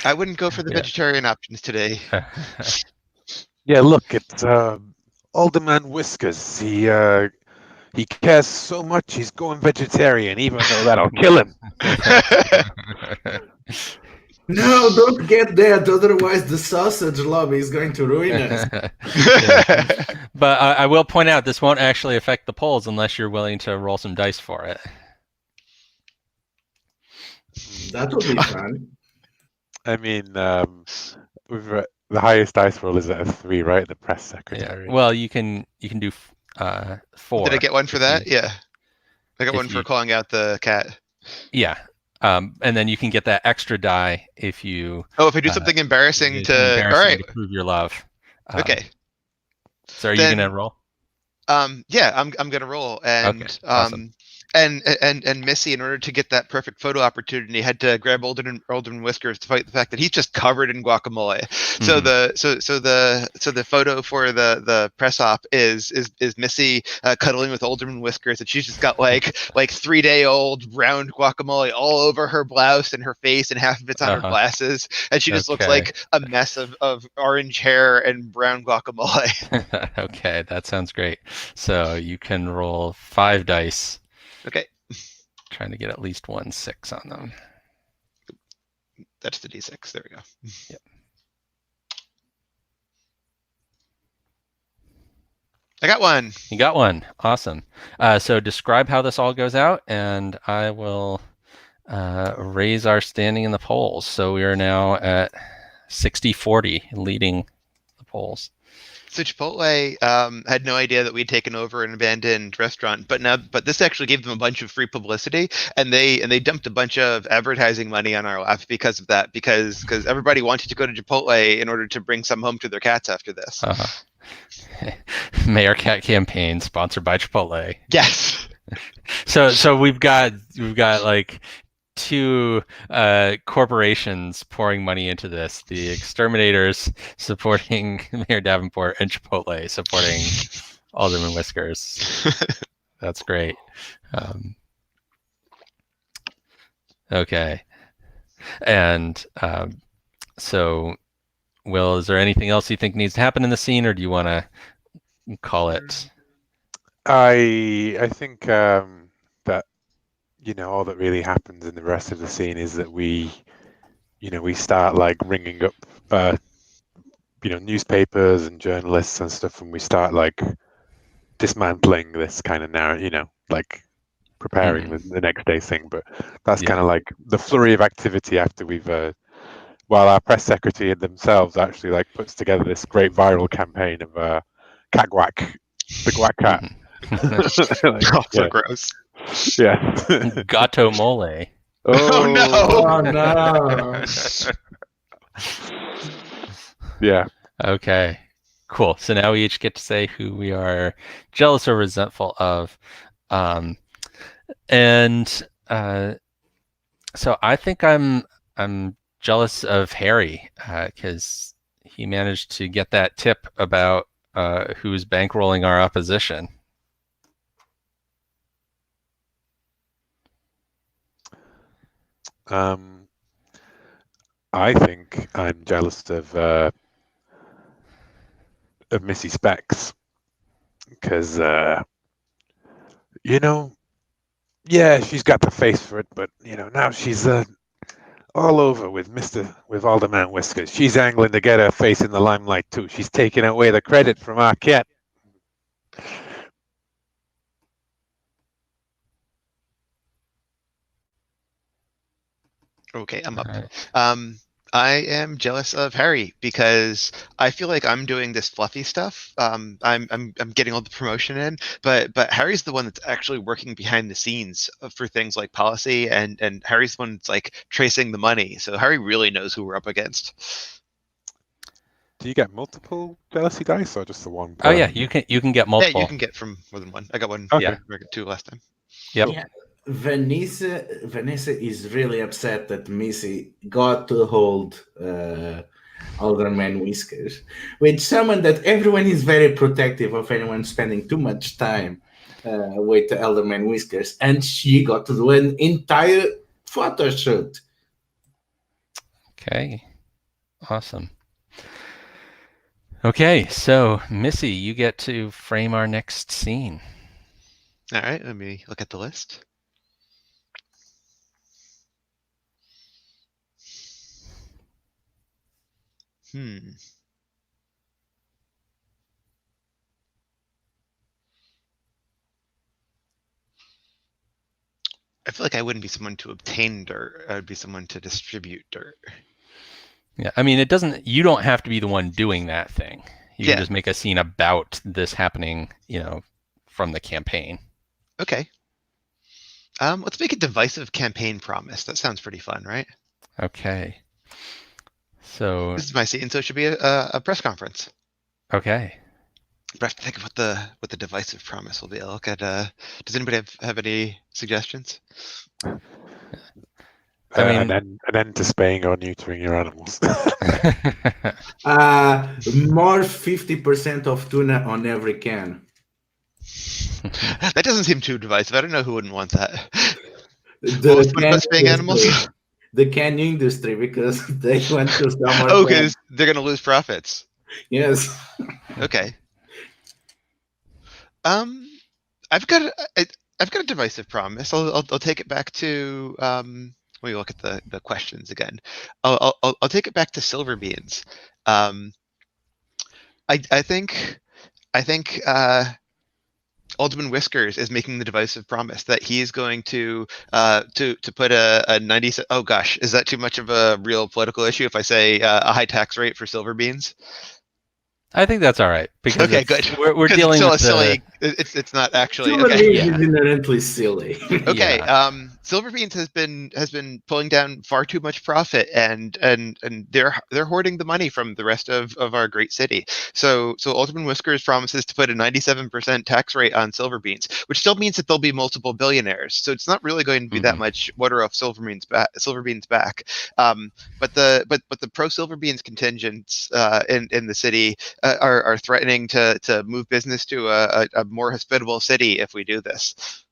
I wouldn't go for the vegetarian options today. Yeah, look, it's Alderman Whiskers. He He cares so much he's going vegetarian, even though that'll kill him. No, don't get that. Otherwise, the sausage lobby is going to ruin us. But I will point out this won't actually affect the polls unless you're willing to roll some dice for it. That would be fun. I mean, the highest dice roll is at a 3, right? The press secretary. Yeah. Well, you can do 4. Did I get one for that? Yeah. I got one for calling out the cat. Yeah. And then you can get that extra die if you. Oh, if I do something embarrassing to. All right. To prove your love. Okay. So are you gonna roll? Yeah, I'm gonna roll, and okay. Awesome. And Missy, in order to get that perfect photo opportunity, had to grab Alderman Whiskers to fight the fact that he's just covered in guacamole. Mm-hmm. So the photo for the press op is Missy cuddling with Alderman Whiskers, and she's just got like 3-day-old browned guacamole all over her blouse and her face, and half of it's on her glasses, and she just looks like a mess of orange hair and brown guacamole. Okay, that sounds great. So you can roll 5 dice. Okay. Trying to get at least 1 6 on them. That's the D6. There we go. Yep. I got one. You got one. Awesome. So describe how this all goes out, and I will raise our standing in the polls. So we are now at 60-40, leading the polls. So Chipotle had no idea that we'd taken over an abandoned restaurant, but this actually gave them a bunch of free publicity, and they dumped a bunch of advertising money on our lap because of that, because everybody wanted to go to Chipotle in order to bring some home to their cats after this. Mayor Cat campaign sponsored by Chipotle. Yes. So we've got like 2 corporations pouring money into this: the Exterminators supporting Mayor Davenport, and Chipotle supporting Alderman Whiskers. That's great. Okay, and so, Will, is there anything else you think needs to happen in the scene, or do you want to call it? I think that all that really happens in the rest of the scene is that we start like ringing up newspapers and journalists and stuff, and we start like dismantling this kind of narrative, like preparing the next day thing. But that's kind of like the flurry of activity after we've while our press secretary themselves actually like puts together this great viral campaign of cat guac, the guac cat. So gross. Yeah. Gato mole. Oh no! Oh no! Yeah. Okay. Cool. So now we each get to say who we are jealous or resentful of, and so I think I'm jealous of Harry because he managed to get that tip about who's bankrolling our opposition. I think I'm jealous of Missy Specs because she's got the face for it, but now she's all over with Alderman Whiskers. She's angling to get her face in the limelight too. She's taking away the credit from our cat. Okay, I'm up. Right. I am jealous of Harry because I feel like I'm doing this fluffy stuff. I'm getting all the promotion in, but Harry's the one that's actually working behind the scenes for things like policy, and Harry's the one that's like tracing the money. So Harry really knows who we're up against. Do you get multiple jealousy dice or just the one? Oh yeah, you can get multiple. Yeah, you can get from more than one. I got one. Okay. Yeah, I got 2 last time. Yep. Yeah. Vanessa is really upset that Missy got to hold Alderman Whiskers, with someone that everyone is very protective of anyone spending too much time with the Alderman Whiskers, and she got to do an entire photo shoot. Okay, awesome. Okay, so Missy, you get to frame our next scene. All right, let me look at the list. I feel like I wouldn't be someone to obtain dirt. I would be someone to distribute dirt. Yeah, I mean, you don't have to be the one doing that thing. You can Yeah. just make a scene about this happening, from the campaign. Okay. Let's make a divisive campaign promise. That sounds pretty fun, right? Okay. So this is my scene, so it should be a press conference. Okay. But I have to think of what the divisive promise will be. I'll look at. Does anybody have any suggestions? I mean, an end to spaying or neutering your animals. More 50% of tuna on every can. That doesn't seem too divisive. I don't know who wouldn't want that. The What about spaying animals? The can industry, because they went to summer. Oh, because they're going to lose profits. Yes. Okay. I've got a divisive promise. I'll take it back to let me look at the questions again. I'll take it back to silver beans. I think Alderman Whiskers is making the divisive promise that he is going to put a 90. Oh gosh, is that too much of a real political issue if I say a high tax rate for silver beans? I think that's all right, because okay, good. We're dealing with silly. It's not actually. Silver okay. beans is inherently silly. Okay. Yeah. Silver beans has been pulling down far too much profit, and they're hoarding the money from the rest of our great city. So Alderman Whiskers promises to put a 97% tax rate on silver beans, which still means that there'll be multiple billionaires. So it's not really going to be that much water off silver beans back. But the pro silver beans contingents in the city are threatening to move business to a more hospitable city if we do this.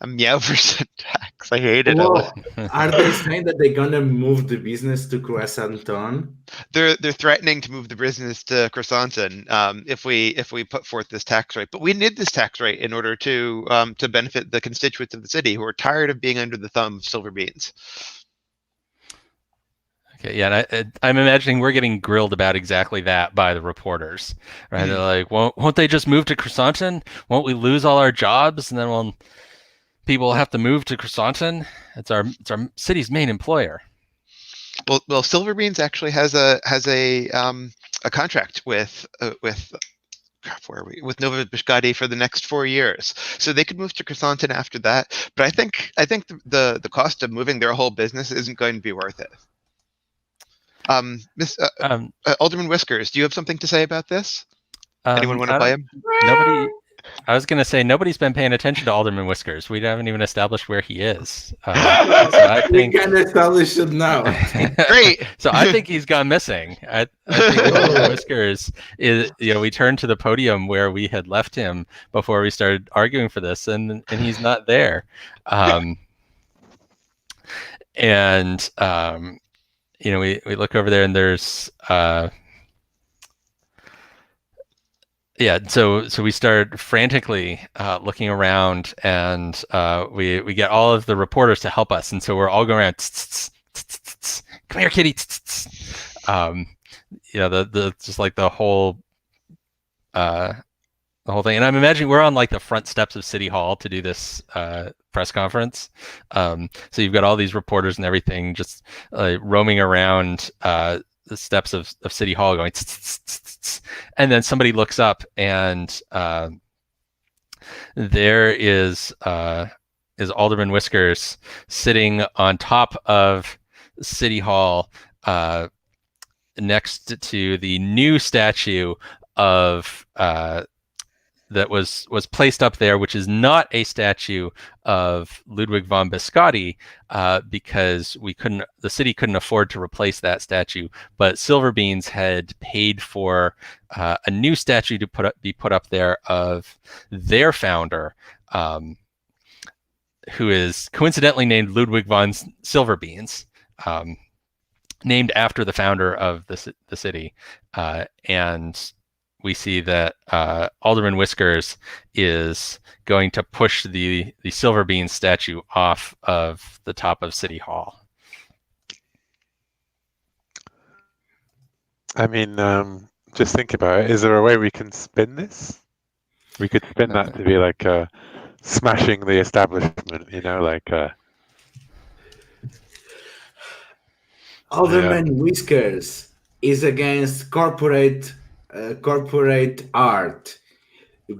A meow percent tax. I hate it. Well, are they saying that they're gonna move the business to Croissanton? They're threatening to move the business to Croissanton if we put forth this tax rate. But we need this tax rate in order to benefit the constituents of the city who are tired of being under the thumb of silver beans. Okay, yeah, and I'm imagining we're getting grilled about exactly that by the reporters, right? They're like, won't they just move to Croissanton? Won't we lose all our jobs, and then people will have to move to Croissanton? It's our city's main employer. Well, Silver Beans actually has a contract with Nova Biscotti for the next 4 years, so they could move to Croissanton after that. But I think the cost of moving their whole business isn't going to be worth it. Alderman Whiskers, do you have something to say about this? Anyone want to play him? Nobody. I was going to say nobody's been paying attention to Alderman Whiskers. We haven't even established where he is. So I think we can establish it now. Great. So I think he's gone missing. I think Alderman Whiskers is. We turned to the podium where we had left him before we started arguing for this, and he's not there. We look over there and there's so we start frantically looking around, and we get all of the reporters to help us, and so we're all going around, come here, kitty. The just like the whole thing. And I'm imagining we're on like the front steps of City Hall to do this press conference. So you've got all these reporters and everything just roaming around the steps of City Hall going, and then somebody looks up, and there is Alderman Whiskers sitting on top of City Hall next to the new statue of that was placed up there, which is not a statue of Ludwig von Biscotti, because the city couldn't afford to replace that statue. But Silver Beans had paid for a new statue to be put up there of their founder, who is coincidentally named Ludwig von Silver Beans, named after the founder of the city, and we see that Alderman Whiskers is going to push the Silver Bean statue off of the top of City Hall. I mean, just think about it. Is there a way we can spin this? We could spin that to be like smashing the establishment, like. Alderman Whiskers is against corporate art.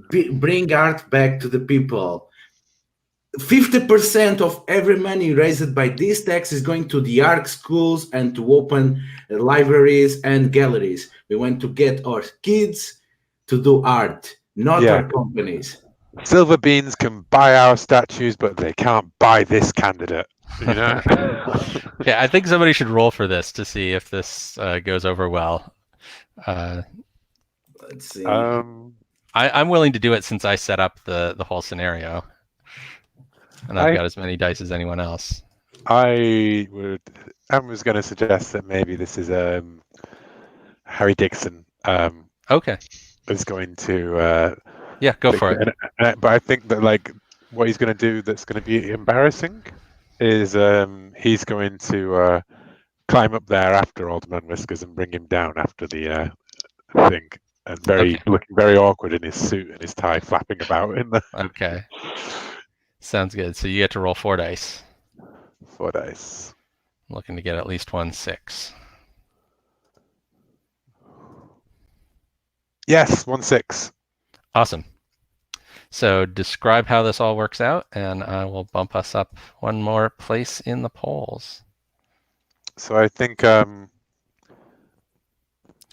Bring art back to the people. 50% of every money raised by this tax is going to the art schools and to open libraries and galleries. We want to get our kids to do art, not our companies. Silver Beans can buy our statues, but they can't buy this candidate. Okay, I think somebody should roll for this to see if this goes over well. Let's see. I'm willing to do it since I set up the whole scenario, and I've got as many dice as anyone else. I was going to suggest that maybe this is Harry Dixon. Okay. Is going to. Yeah, go for it. But I think that what he's going to do that's going to be embarrassing is he's going to climb up there after Alderman Whiskers and bring him down after the thing, and looking very awkward in his suit and his tie flapping about in the. Okay. Sounds good. So you get to roll 4 dice. 4 dice. Looking to get at least 1 6. Yes, 1 6. Awesome. So describe how this all works out, and I will bump us up 1 more place in the polls. So I think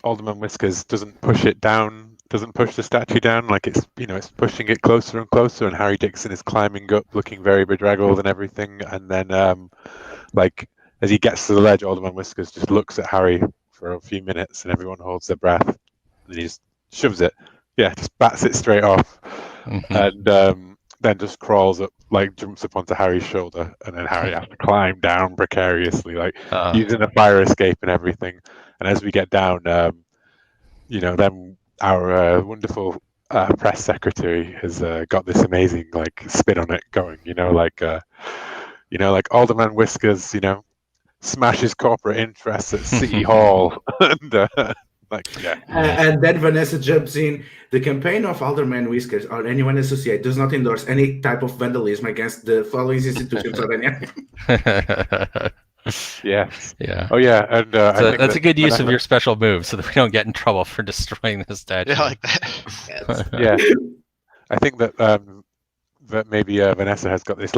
Alderman Whiskers doesn't push the statue down, it's pushing it closer and closer, and Harry Dixon is climbing up, looking very bedraggled and everything, and then as he gets to the ledge, Alderman Whiskers just looks at Harry for a few minutes, and everyone holds their breath, and he just shoves it. Yeah, just bats it straight off, and then just crawls up, jumps up onto Harry's shoulder, and then Harry has to climb down precariously, using a fire escape and everything. And as we get down, then our wonderful press secretary has got this amazing spin on it going. Alderman Whiskers, smashes corporate interests at City Hall, and. And then Vanessa jumps in. The campaign of Alderman Whiskers or anyone associated does not endorse any type of vandalism against the following institutions or any. Yes. Yeah. Oh yeah, and that's a good use of your special move, so that we don't get in trouble for destroying the statue. Yeah, like that. Yeah. I think that maybe Vanessa has got this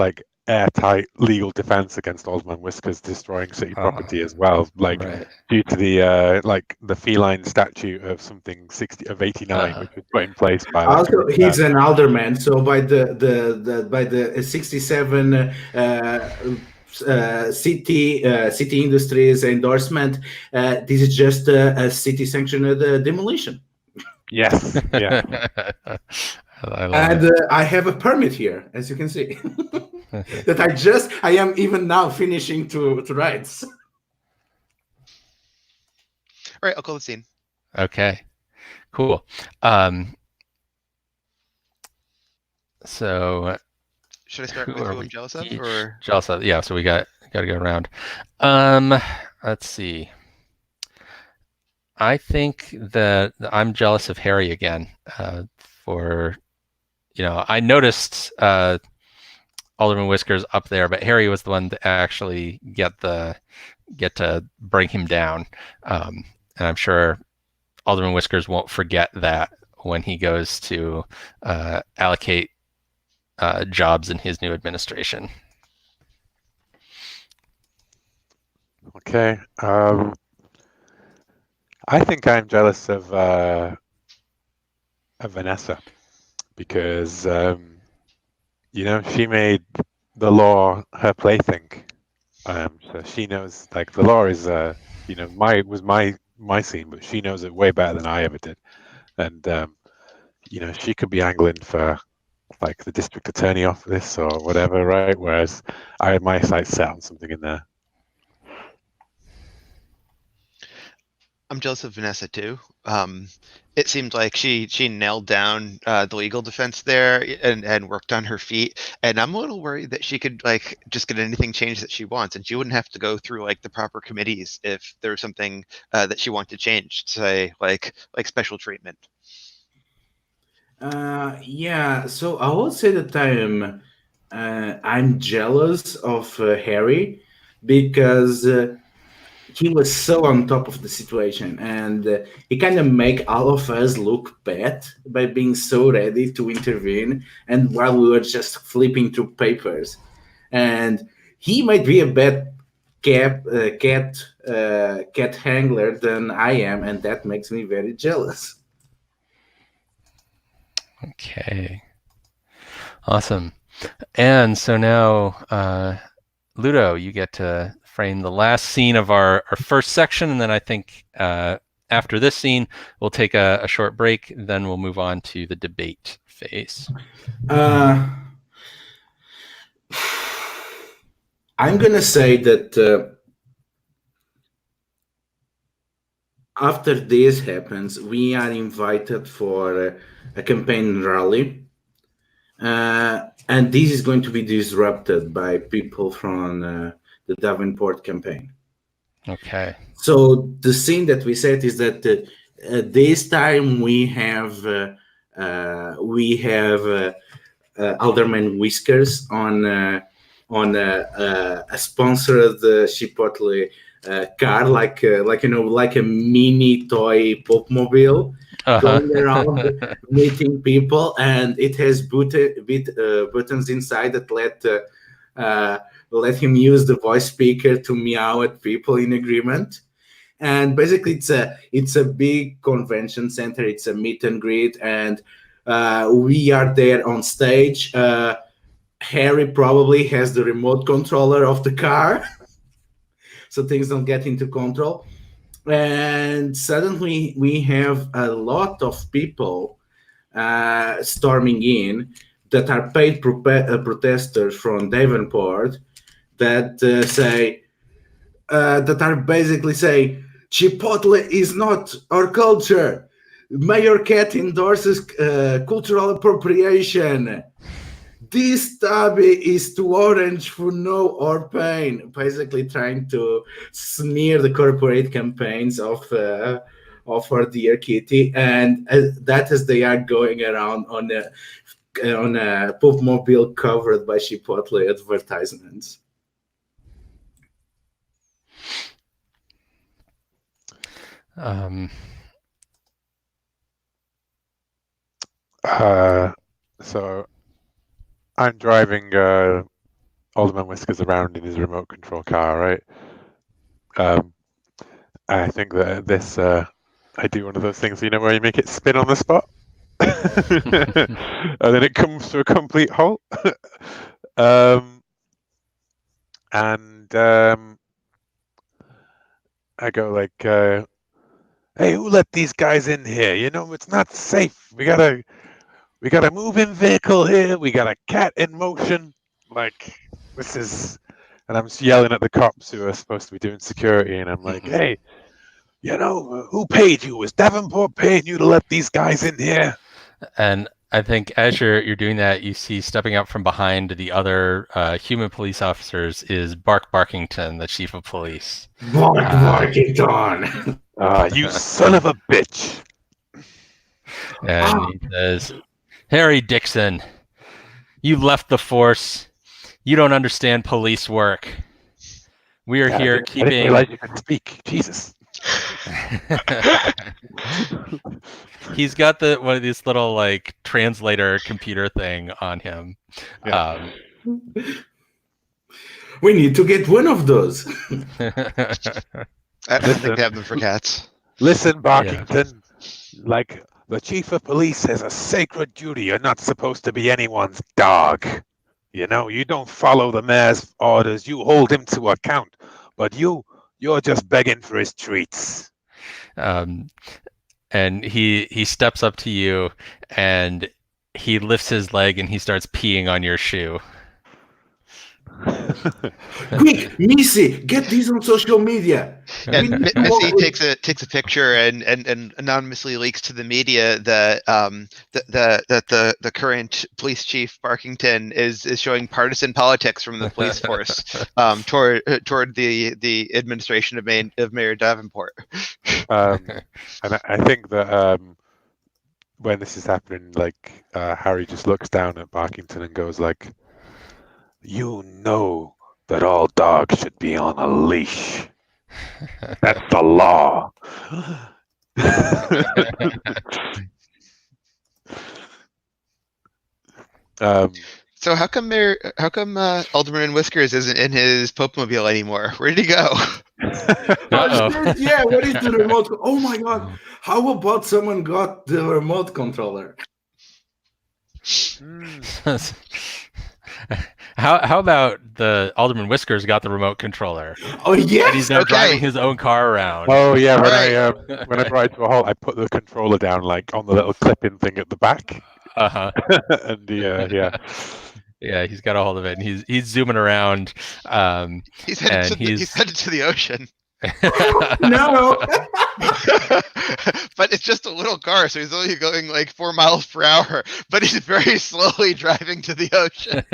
airtight legal defense against Alderman Whiskers destroying city property as well, due to the feline statute of something 89, which was put in place by. Also, he's an alderman, so by the 67 city industries endorsement, this is just a city sanctioned demolition. Yes. Yeah. I have a permit here, as you can see, that I am even now finishing to write. All right, I'll call the scene. Okay, cool. So should I start with who I'm jealous of, or jealous of? Yeah. So we got to go around. Let's see. I think that I'm jealous of Harry again. I noticed Alderman Whiskers up there, but Harry was the one to actually get to bring him down, and I'm sure Alderman Whiskers won't forget that when he goes to allocate jobs in his new administration. Okay. I think I'm jealous of Vanessa, because she made the law her plaything, so she knows the law is my scene, but she knows it way better than I ever did, and she could be angling for the district attorney office or whatever, right? Whereas I had my sights set on something in there. jealous of Vanessa too. It seemed like she nailed down the legal defense there and worked on her feet. And I'm a little worried that she could like just get anything changed that she wants, and she wouldn't have to go through like the proper committees if there was something that she wanted to change, say like special treatment. Yeah, so I will say that I'm jealous of Harry because he was so on top of the situation, and he kind of make all of us look bad by being so ready to intervene, and while we were just flipping through papers. And he might be a bad cat handler than I am, and that makes me very jealous. Okay. Awesome. And so now, Ludo, you get to frame the last scene of our first section, and then I think after this scene, we'll take a short break, then we'll move on to the debate phase. I'm going to say that after this happens, we are invited for a campaign rally. And this is going to be disrupted by people from the Davenport campaign. Okay. So the scene that we set is that this time we have Alderman Whiskers on a sponsored Chipotle car, like a mini toy Popmobile. Going around meeting people, and it has buttons inside that let him use the voice speaker to meow at people in agreement. And basically, it's a big convention center. It's a meet and greet, and we are there on stage. Harry probably has the remote controller of the car, so things don't get into control. And suddenly we have a lot of people storming in that are paid protesters from Davenport that that are basically saying Chipotle is not our culture. Mayor Cat endorses cultural appropriation. This tabby is too orange for no or pain. Basically, trying to smear the corporate campaigns of our dear Kitty, and that as they are going around on a Popmobile covered by Chipotle advertisements. So I'm driving Alderman Whiskers around in his remote control car, right? I think that this I do one of those things, where you make it spin on the spot, and then it comes to a complete halt. And I go like, "Hey, who let these guys in here? It's not safe. We got a moving vehicle here. We got a cat in motion. Like, this is..." And I'm yelling at the cops who are supposed to be doing security, and I'm like, "Hey, who paid you? Was Davenport paying you to let these guys in here?" And I think as you're doing that, you see stepping up from behind the other human police officers is Bark Barkington, the chief of police. Bark Barkington! You son of a bitch! And he says, "Harry Dixon, you left the force. You don't understand police work. We are here keeping..." I didn't realize you could speak. Jesus. He's got one of these little like translator computer thing on him. Yeah. We need to get one of those. I don't think they have them for cats. Listen, Barkington, like the chief of police has a sacred duty. You're not supposed to be anyone's dog. You don't follow the mayor's orders. You hold him to account. But you're just begging for his treats. And he steps up to you and he lifts his leg and he starts peeing on your shoe. Quick, Missy, get this on social media. And Missy takes a picture and anonymously leaks to the media that the current police chief Barkington is showing partisan politics from the police force toward the administration of Mayor Davenport. And I think that when this is happening, like Harry just looks down at Barkington and goes like, "You know that all dogs should be on a leash. That's the law." So how come Alderman Whiskers isn't in his Popemobile anymore? Where did he go? Yeah, what is the remote? Oh my god! How about someone got the remote controller? How about the Alderman Whiskers got the remote controller? Oh yeah, and he's now driving his own car around. Oh yeah, when I brought it to a halt, I put the controller down like on the little clip-in thing at the back. And yeah, he's got a hold of it, and he's zooming around. He's headed to the ocean. No. But it's just a little car, so he's only going like 4 miles per hour, but he's very slowly driving to the ocean.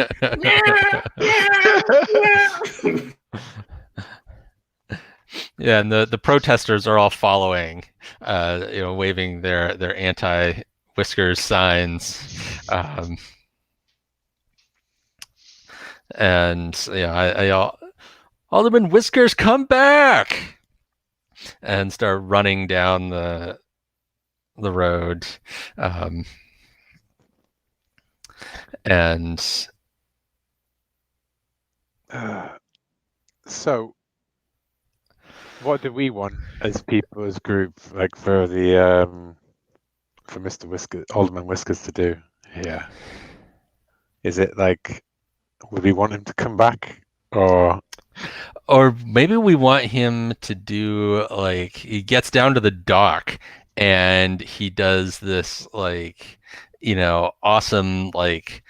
Yeah, and the protesters are all following, waving their anti-Whiskers signs. And Alderman Whiskers, come back! And start running down the road, and so what do we want as people, as group, like for Mr. Whiskers, Alderman Whiskers to do here? Is it like, would we want him to come back, or maybe we want him to do, like, he gets down to the dock and he does this, like, awesome, like,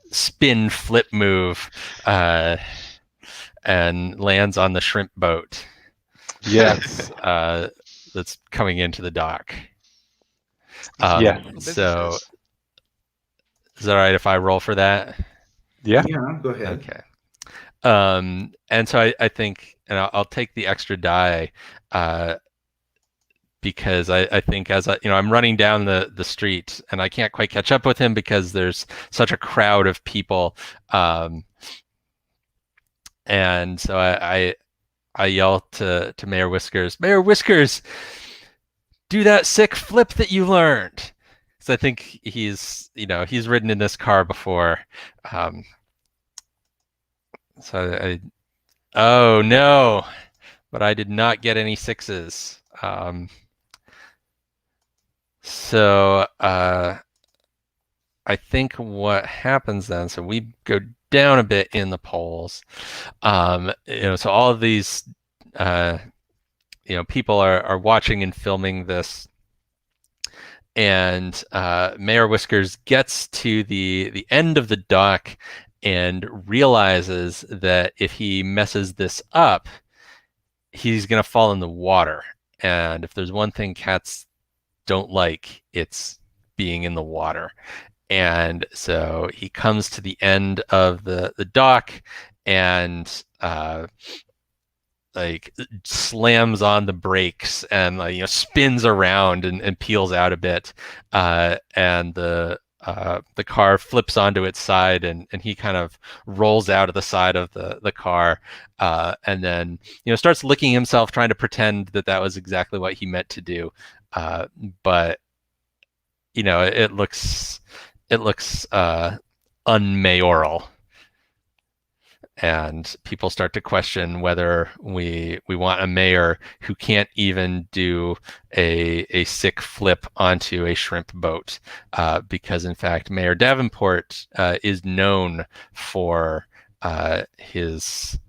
spin flip move, and lands on the shrimp boat. Yes. That's coming into the dock. Yeah. So is that all right if I roll for that? Yeah. Yeah, go ahead. Okay. And so I think, and I'll take the extra die, because I think as I'm running down the street and I can't quite catch up with him because there's such a crowd of people. And so I yell to Mayor Whiskers, "Mayor Whiskers, do that sick flip that you learned." So I think he's ridden in this car before. Oh no, but I did not get any sixes. So I think what happens then, so we go down a bit in the polls. So all of these people are watching and filming this, and Mayor Whiskers gets to the end of the dock and realizes that if he messes this up, he's going to fall in the water. And if there's one thing cats don't like, it's being in the water. And so he comes to the end of the dock and slams on the brakes and spins around and peels out a bit. And the car flips onto its side, and he kind of rolls out of the side of the car, and then starts licking himself, trying to pretend that was exactly what he meant to do. But it looks unmayoral, and people start to question whether we want a mayor who can't even do a sick flip onto a shrimp boat, because in fact Mayor Davenport is known for his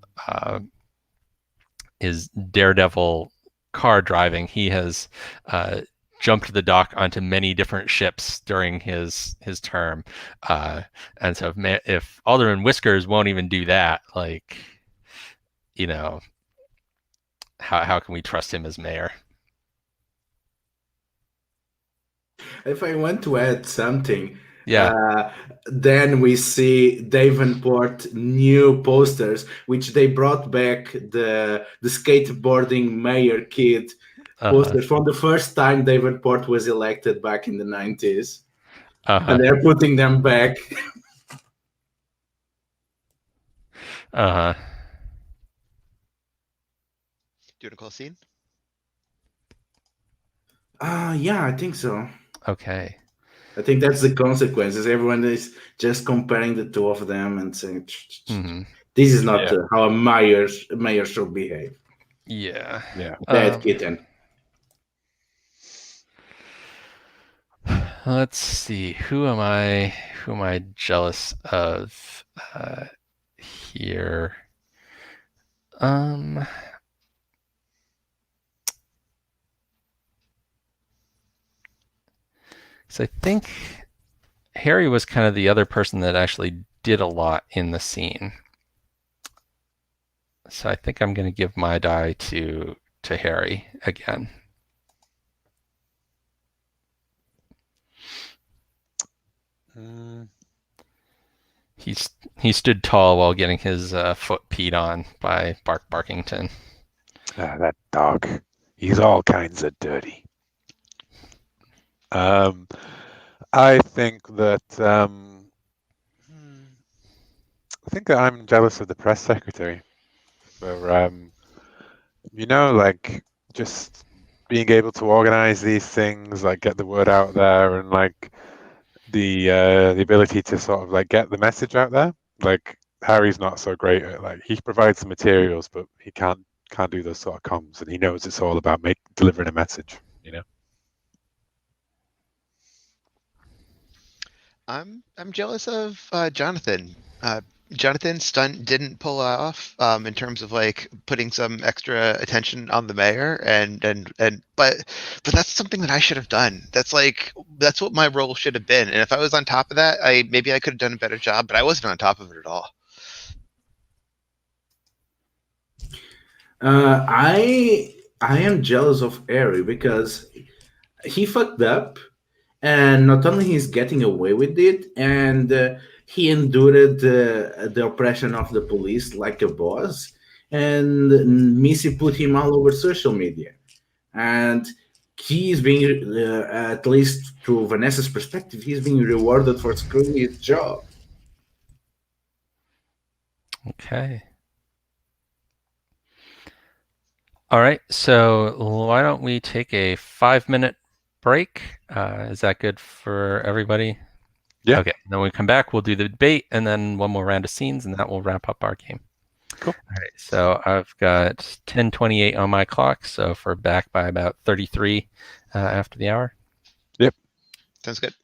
daredevil car driving. He has jumped the dock onto many different ships during his term, and so if Alderman Whiskers won't even do that, like, you know, how can we trust him as mayor? If I want to add something, Yeah. then we see Davenport new posters, which they brought back the skateboarding mayor kid posters from the first time Davenport was elected back in the 90s. And they're putting them back. Do you want to call a scene? Yeah, I think so. Okay. I think that's the consequences. Everyone is just comparing the two of them and saying, "This is not how a mayor should behave." Yeah. Bad kitten. Let's see. Who am I jealous of here? So I think Harry was kind of the other person that actually did a lot in the scene. So I think I'm going to give my die to Harry again. He stood tall while getting his foot peed on by Barkington. That dog. He's all kinds of dirty. I think that I'm jealous of the press secretary for like just being able to organize these things, like get the word out there, and like the ability to sort of like get the message out there. Like Harry's not so great at, like, he provides the materials, but he can't do those sort of comms, and he knows it's all about delivering a message, you know. I'm jealous of Jonathan. Jonathan's stunt didn't pull off in terms of like putting some extra attention on the mayor, but that's something that I should have done. That's what my role should have been. And if I was on top of that, maybe I could have done a better job, but I wasn't on top of it at all. I am jealous of Harry because he fucked up, and not only he's getting away with it, and he endured the oppression of the police like a boss, and Missy put him all over social media, and he's being, at least through Vanessa's perspective, he's being rewarded for screwing his job. Okay. All right, so why don't we take a 5-minute break? Is that good for everybody? Yeah. Okay, then when we come back, we'll do the debate and then one more round of scenes, and that will wrap up our game. Cool. All right, so I've got 10:28 on my clock, so if we're back by about 33 after the hour. Yep. Sounds good.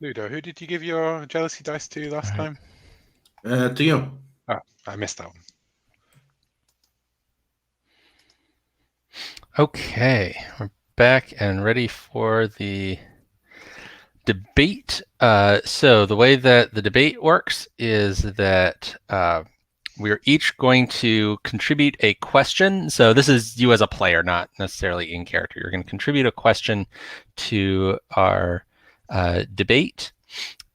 Ludo, who did you give your jealousy dice to last time? To you. Oh, I missed that one. Okay, we're back and ready for the debate. So the way that the debate works is that we're each going to contribute a question. So this is you as a player, not necessarily in character. You're going to contribute a question to our debate.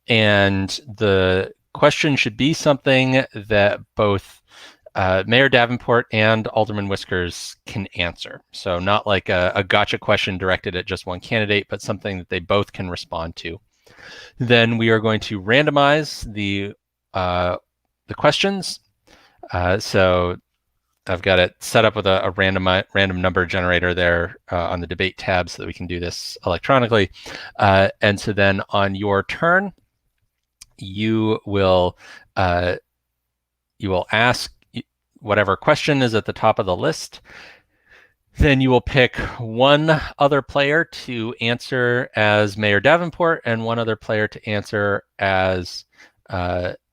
And the question should be something that both Mayor Davenport and Alderman Whiskers can answer. So not like a gotcha question directed at just one candidate, but something that they both can respond to. Then we are going to randomize the questions. So I've got it set up with a random number generator there on the debate tab so that we can do this electronically. And so then on your turn, you will ask whatever question is at the top of the list. Then you will pick one other player to answer as Mayor Davenport and one other player to answer as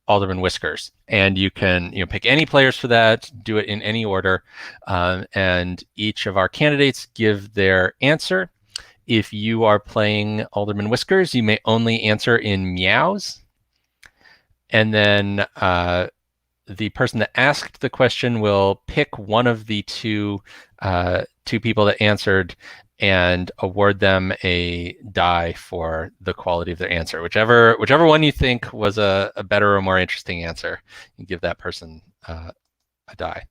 Alderman Whiskers. And you can pick any players for that, do it in any order, and each of our candidates give their answer. If you are playing Alderman Whiskers, you may only answer in meows. And then the person that asked the question will pick one of the two people that answered and award them a die for the quality of their answer. Whichever one you think was a better or more interesting answer, you give that person a die.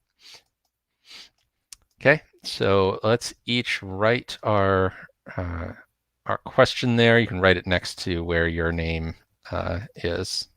Okay, so let's each write our question there. You can write it next to where your name is.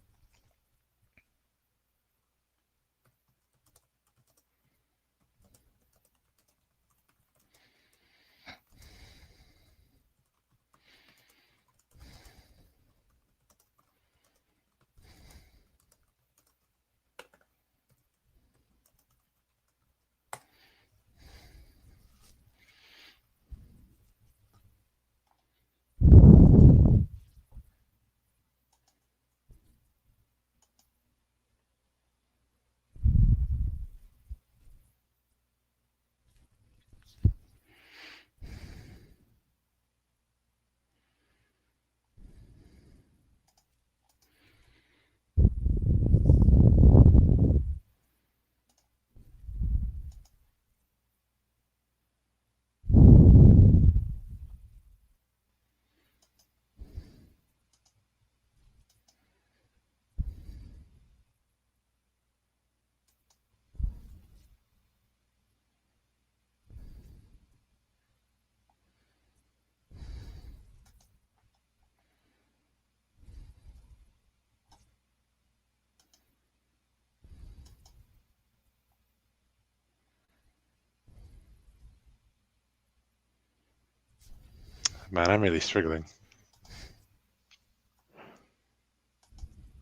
Man, I'm really struggling.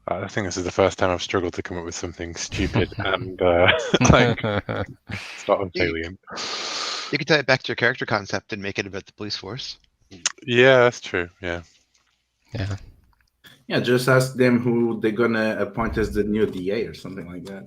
I think this is the first time I've struggled to come up with something stupid and like start on failure. You could tie it back to your character concept and make it about the police force. Yeah, that's true. Yeah. Yeah. Yeah, just ask them who they're gonna appoint as the new DA or something like that.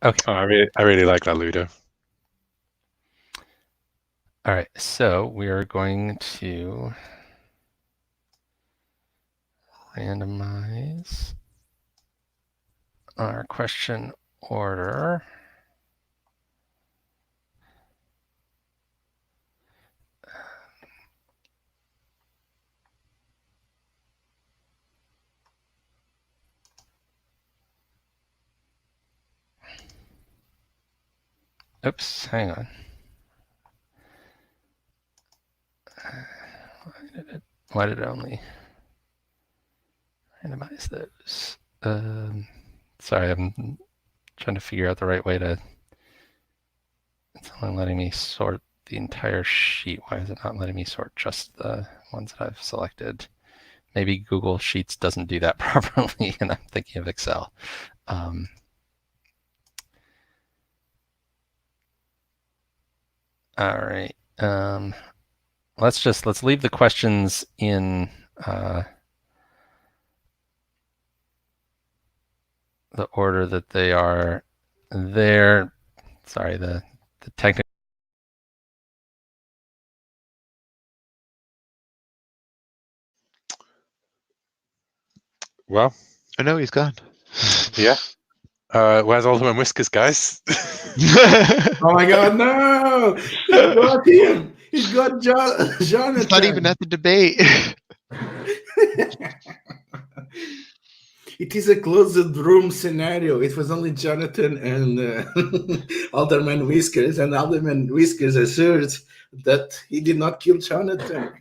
Okay. Oh, I really like that, Ludo. All right, so we are going to randomize our question order. Oops, hang on. Why did it only randomize those? Sorry, I'm trying to figure out the right way to. It's only letting me sort the entire sheet. Why is it not letting me sort just the ones that I've selected? Maybe Google Sheets doesn't do that properly, and I'm thinking of Excel. All right. Let's leave the questions in the order that they are there. Sorry, the technical. Well, I know he's gone. yeah. Where's Alderman Whiskers, guys? Oh my God, no! He got him! He got Jonathan! He's not even at the debate. It is a closed room scenario. It was only Jonathan and Alderman Whiskers, and Alderman Whiskers asserts that he did not kill Jonathan.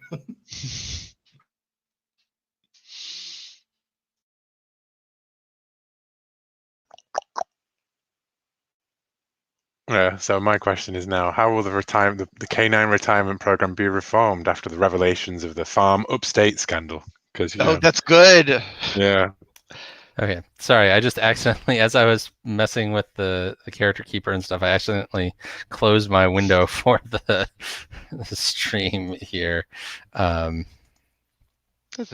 Yeah, so my question is now, how will the canine retirement program be reformed after the revelations of the farm upstate scandal? Because that's good. Yeah. Okay, sorry, I just accidentally, as I was messing with the character keeper and stuff, I accidentally closed my window for the stream here. That's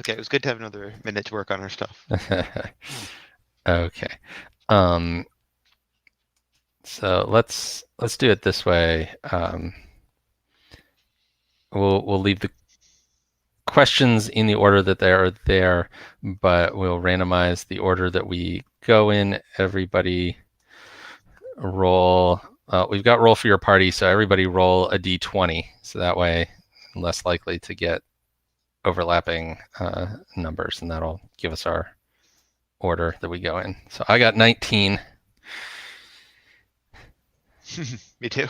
okay. It was good to have another minute to work on our stuff. Okay. So let's do it this way. We'll leave the questions in the order that they are there, but we'll randomize the order that we go in. Everybody roll. We've got roll for your party, so everybody roll a d20. So that way, I'm less likely to get overlapping numbers, and that'll give us our order that we go in. So I got 19. Me too.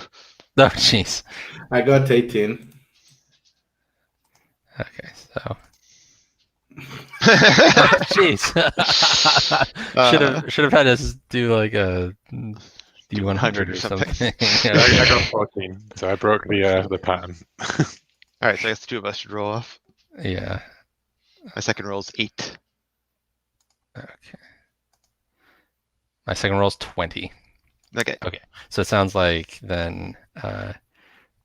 Oh, jeez. I got 18. Okay, so. Jeez. should have had us do like a D100 or something. I got 14, so I broke the pattern. All right, so I guess the two of us should roll off. Yeah. My second roll is 8. Okay. My second roll is 20. Okay. Okay. So it sounds like then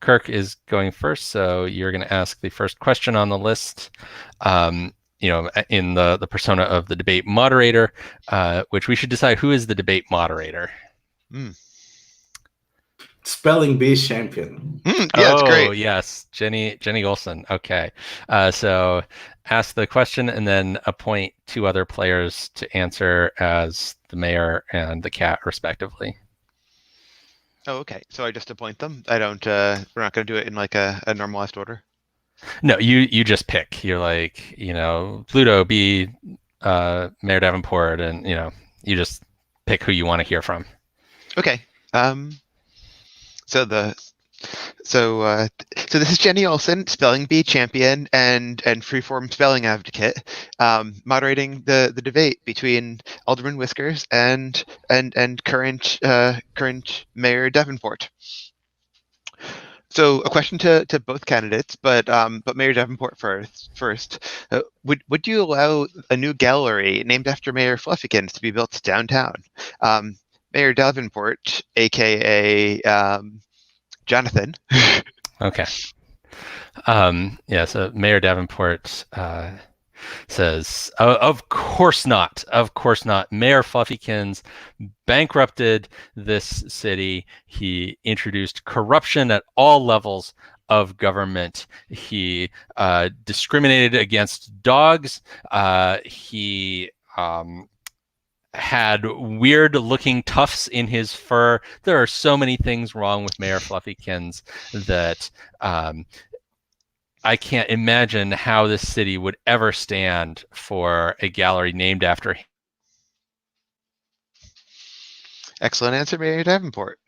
Kirk is going first, so you're going to ask the first question on the list. In the persona of the debate moderator, which we should decide who is the debate moderator. Spelling Bee champion. Yeah, that's great. Oh, yes, Jenny Olson. Okay, so ask the question and then appoint 2 other players to answer as the mayor and the cat, respectively. Oh, okay. So I just appoint them. I don't. We're not going to do it in like a normalized order. No, you just pick. You're like, Pluto be Mayor Davenport, and you just pick who you want to hear from. Okay. So this is Jenny Olson, Spelling Bee champion and freeform spelling advocate, moderating the debate between Alderman Whiskers and current Mayor Davenport. So a question to both candidates, but Mayor Davenport first. Would you allow a new gallery named after Mayor Fluffykins to be built downtown? Mayor Davenport, aka Jonathan. Okay. So Mayor Davenport says, of course not. Of course not. Mayor Fluffykins bankrupted this city. He introduced corruption at all levels of government. He discriminated against dogs. He had weird looking tufts in his fur. There are so many things wrong with Mayor Fluffykins that I can't imagine how this city would ever stand for a gallery named after him. Excellent answer, Mayor Davenport.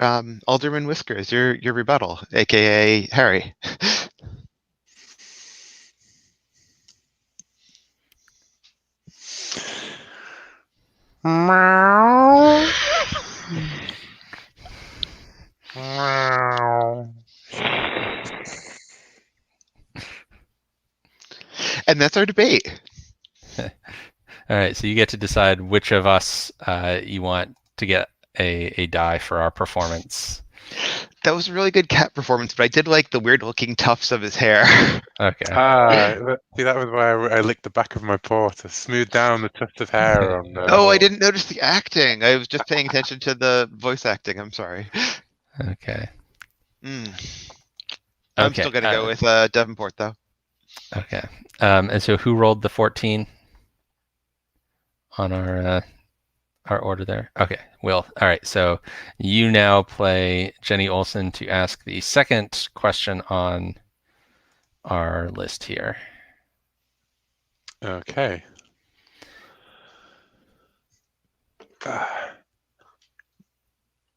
Alderman Whiskers, your rebuttal, aka Harry. Meow. And that's our debate. All right, so you get to decide which of us you want to get a die for our performance. That was a really good cat performance, but I did like the weird-looking tufts of his hair. Okay. See, that was why I licked the back of my paw to smooth down the tuft of hair on. Oh, I didn't notice the acting. I was just paying attention to the voice acting. I'm sorry. Okay. I'm still gonna go with Davenport, though. Okay. And so who rolled the 14 on our order there? Okay, Will. All right, so you now play Jenny Olson to ask the second question on our list here. Okay.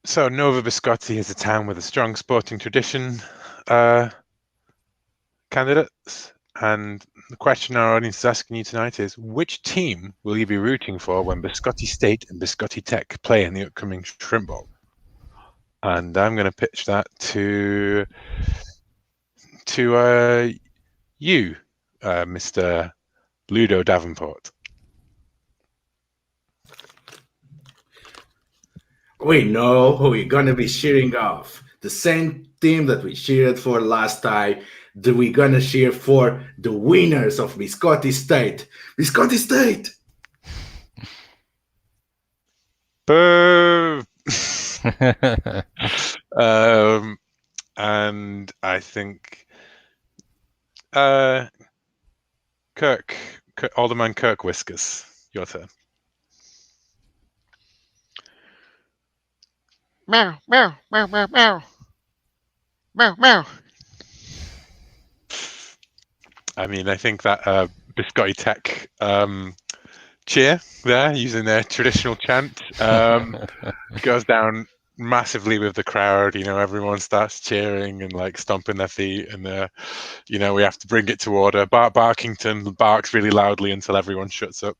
So Nova Biscotti is a town with a strong sporting tradition. Candidates, and the question our audience is asking you tonight is, which team will you be rooting for when Biscotti State and Biscotti Tech play in the upcoming Shrimp Bowl? And I'm going to pitch that to you, Mr. Ludo Davenport. We know who we're gonna be cheering off. The same team that we cheered for last time. We're gonna cheer for the winners of Biscotti State. Biscotti State! Boo! And I think Alderman Kirk Whiskers, your turn. Meow, meow, meow, meow, meow. Meow, meow. I mean, I think that Biscotti Tech cheer there, using their traditional chant, goes down massively with the crowd. You know, everyone starts cheering and like stomping their feet, and you know, we have to bring it to order. Bart Barkington barks really loudly until everyone shuts up.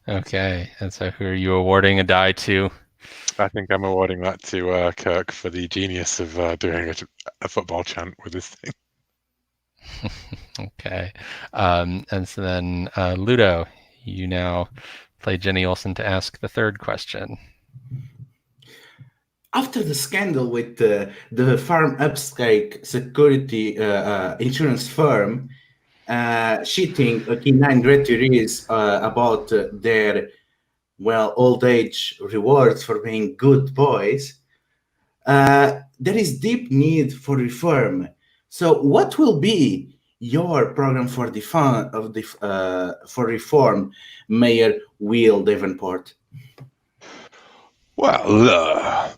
Okay, and so who are you awarding a die to? I think I'm awarding that to Kirk for the genius of doing a football chant with this thing. Okay, and so then Ludo, you now play Jenny Olson to ask the third question. After the scandal with the farm upstake security insurance firm cheating K9 retirees about their old age rewards for being good boys, there is deep need for reform. So, what will be your program for for reform, Mayor Will Davenport? Well,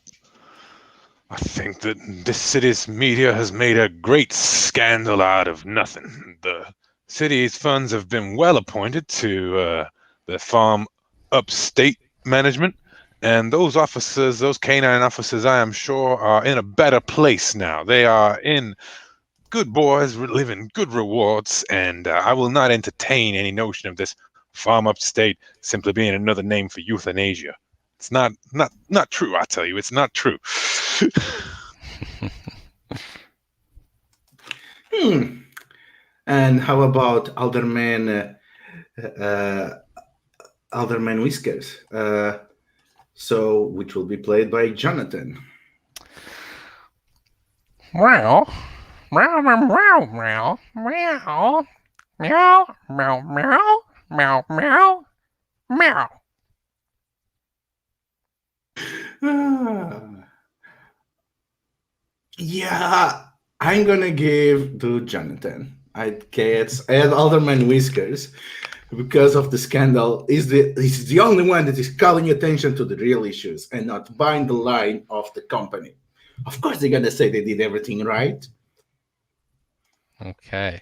I think that this city's media has made a great scandal out of nothing. The city's funds have been well appointed to the farm upstate management, and those officers, those canine officers, I am sure, are in a better place now. They are in good boys, living good rewards, and I will not entertain any notion of this farm upstate simply being another name for euthanasia. It's not true, I tell you. It's not true. And how about Alderman Whiskers? So, which will be played by Jonathan. Well, meow, meow, meow, meow, meow, meow, meow, meow, meow, meow, meow. Yeah, I'm gonna give to Jonathan. It's Alderman Whiskers because of the scandal. He's the only one that is calling attention to the real issues and not buying the line of the company. Of course, they're gonna say they did everything right. Okay.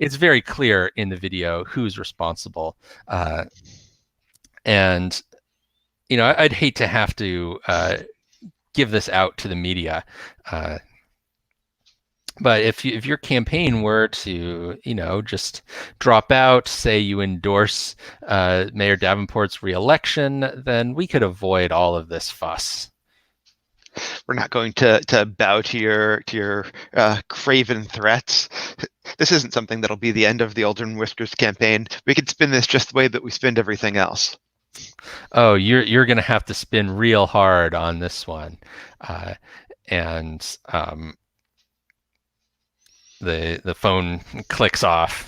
it's very clear in the video who's responsible, and I'd hate to have to give this out to the media. But if your campaign were to, just drop out, say you endorse Mayor Davenport's reelection, then we could avoid all of this fuss. We're not going to bow to your craven threats. This isn't something that'll be the end of the Alderman Whiskers campaign. We could spin this just the way that we spend everything else. Oh, you're going to have to spin real hard on this one, and the phone clicks off.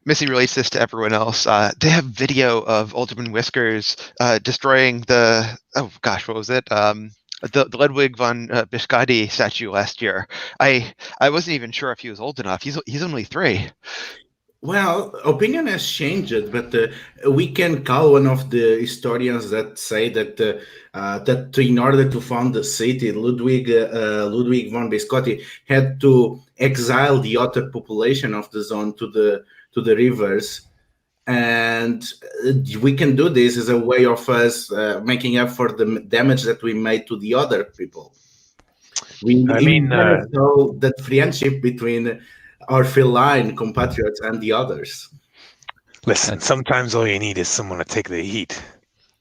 Missy relates this to everyone else. They have video of Alderman Whiskers destroying the, oh gosh, what was it? The Ludwig von Biscotti statue last year. I wasn't even sure if he was old enough. He's only 3. Well, opinion has changed, but we can call one of the historians that say that that in order to found the city, Ludwig von Biscotti had to exile the other population of the zone to the rivers, and we can do this as a way of us making up for the damage that we made to the other people. So that friendship between our feline compatriots and the others. Listen, sometimes all you need is someone to take the heat.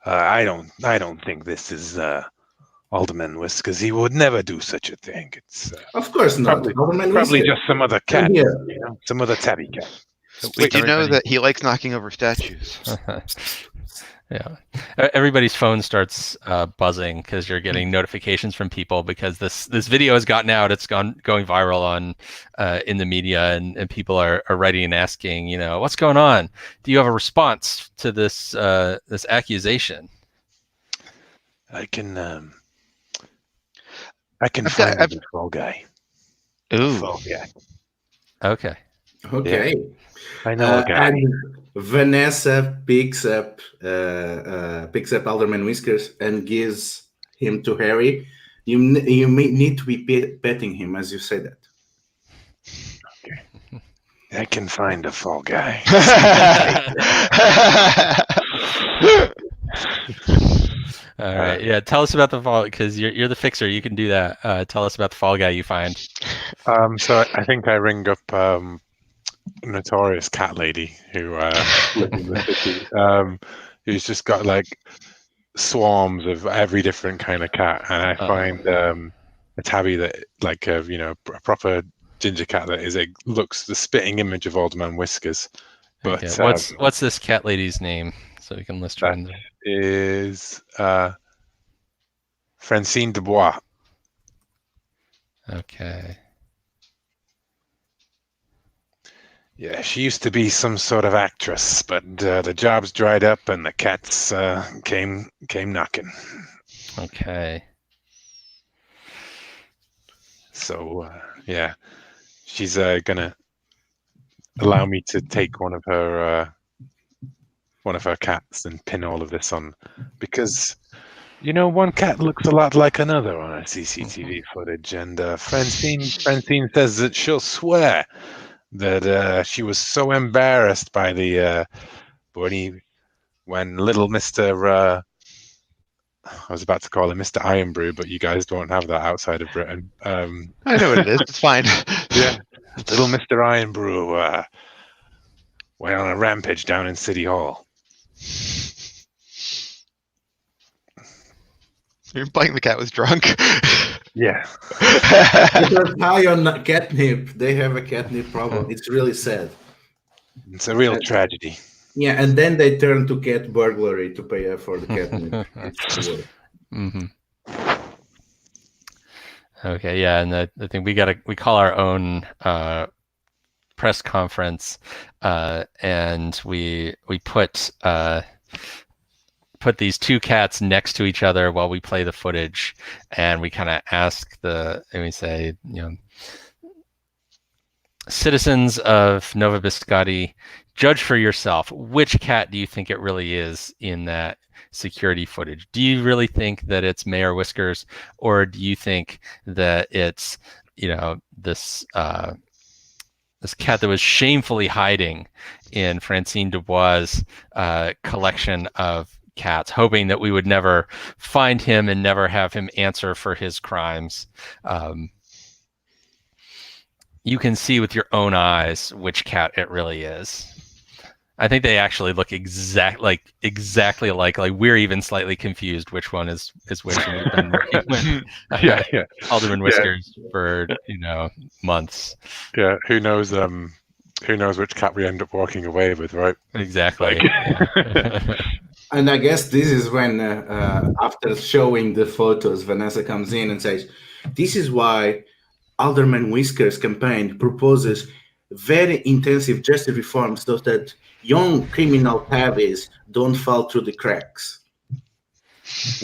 I don't think this is Alderman Whiskers. He would never do such a thing. It's of course not. Probably just some other cat, some other tabby cat. We do know that he likes knocking over statues. Yeah, everybody's phone starts buzzing because you're getting notifications from people because this video has gotten out. It's going viral on in the media, and people are writing and asking, what's going on? Do you have a response to this this accusation? I can find the fall guy. Ooh. Fall guy. Okay. Okay. Yeah. I know a guy. And Vanessa picks up Alderman Whiskers and gives him to Harry. You need to be petting him as you say that. Okay. I can find a fall guy. All right. Yeah. Tell us about the fall, because you're the fixer. You can do that. Tell us about the fall guy you find. So I think I ring up notorious cat lady who lives in the city, who's just got like swarms of every different kind of cat, and I find a tabby that like a proper ginger cat that looks the spitting image of Alderman Whiskers. But okay. What's this cat lady's name so we can list her in there? Is Francine Dubois. Okay. Yeah, she used to be some sort of actress, but the job's dried up and the cats came knocking. Okay. So yeah, she's gonna allow me to take one of her cats and pin all of this on, because one cat looks a lot like another on our CCTV footage, and Francine says that she'll swear that she was so embarrassed by the when little Mr. I was about to call him Mr. Ironbrew, but you guys don't have that outside of Britain. I know what it is. It's fine. Yeah, little Mr. Ironbrew went on a rampage down in City Hall. You're implying the cat was drunk? Yeah. Because high on catnip, they have a catnip problem. It's really sad. It's a real tragedy. Yeah, and then they turn to cat burglary to pay for the catnip. Mm-hmm. Okay, yeah, and the thing we call our own press conference, and we put these two cats next to each other while we play the footage, and we kind of ask and we say, citizens of Nova Biscotti, judge for yourself. Which cat do you think it really is in that security footage? Do you really think that it's Mayor Whiskers, or do you think that it's, this cat that was shamefully hiding in Francine Dubois' collection of cats, hoping that we would never find him and never have him answer for his crimes. You can see with your own eyes which cat it really is. I think they actually look exactly alike. Like we're even slightly confused which one is which, and we've been working with yeah. Alderman Whiskers for months. Yeah, who knows which cat we end up walking away with, right? Exactly. And I guess this is when, after showing the photos, Vanessa comes in and says, "This is why Alderman Whisker's campaign proposes very intensive justice reforms so that young criminal tabbies don't fall through the cracks.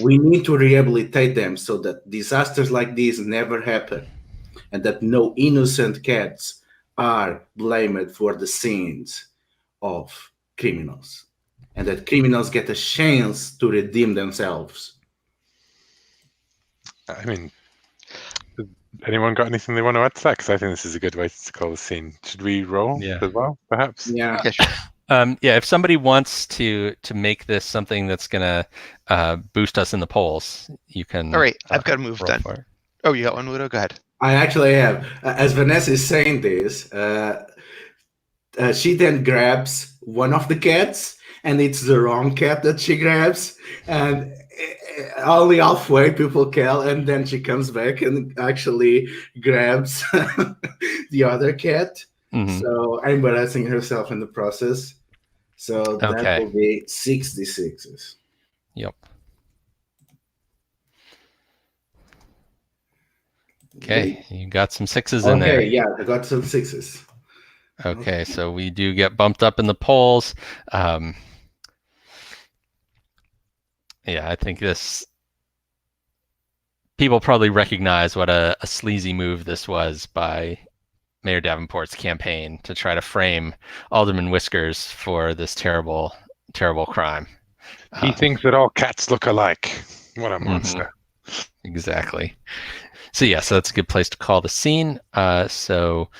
We need to rehabilitate them so that disasters like this never happen and that no innocent cats are blamed for the sins of criminals and that criminals get a chance to redeem themselves." I mean, anyone got anything they want to add to that? Because I think this is a good way to call the scene. Should we roll as well, perhaps? Yeah. If somebody wants to make this something that's gonna boost us in the polls, you can. All right, I've got a move done. Oh, you got one, Widow? Go ahead. I actually have. As Vanessa is saying this, she then grabs one of the cats, and it's the wrong cat that she grabs, and only halfway people kill, and then she comes back and actually grabs the other cat. Mm-hmm. So embarrassing herself in the process. So that will be 66s. Yep. Okay, you got some 6s in there. Okay, yeah, I got some 6s. Okay, so we do get bumped up in the polls. Yeah, I think people probably recognize what a sleazy move this was by Mayor Davenport's campaign to try to frame Alderman Whiskers for this terrible, terrible crime. He thinks that all cats look alike. What a monster. Exactly. So that's a good place to call the scene. So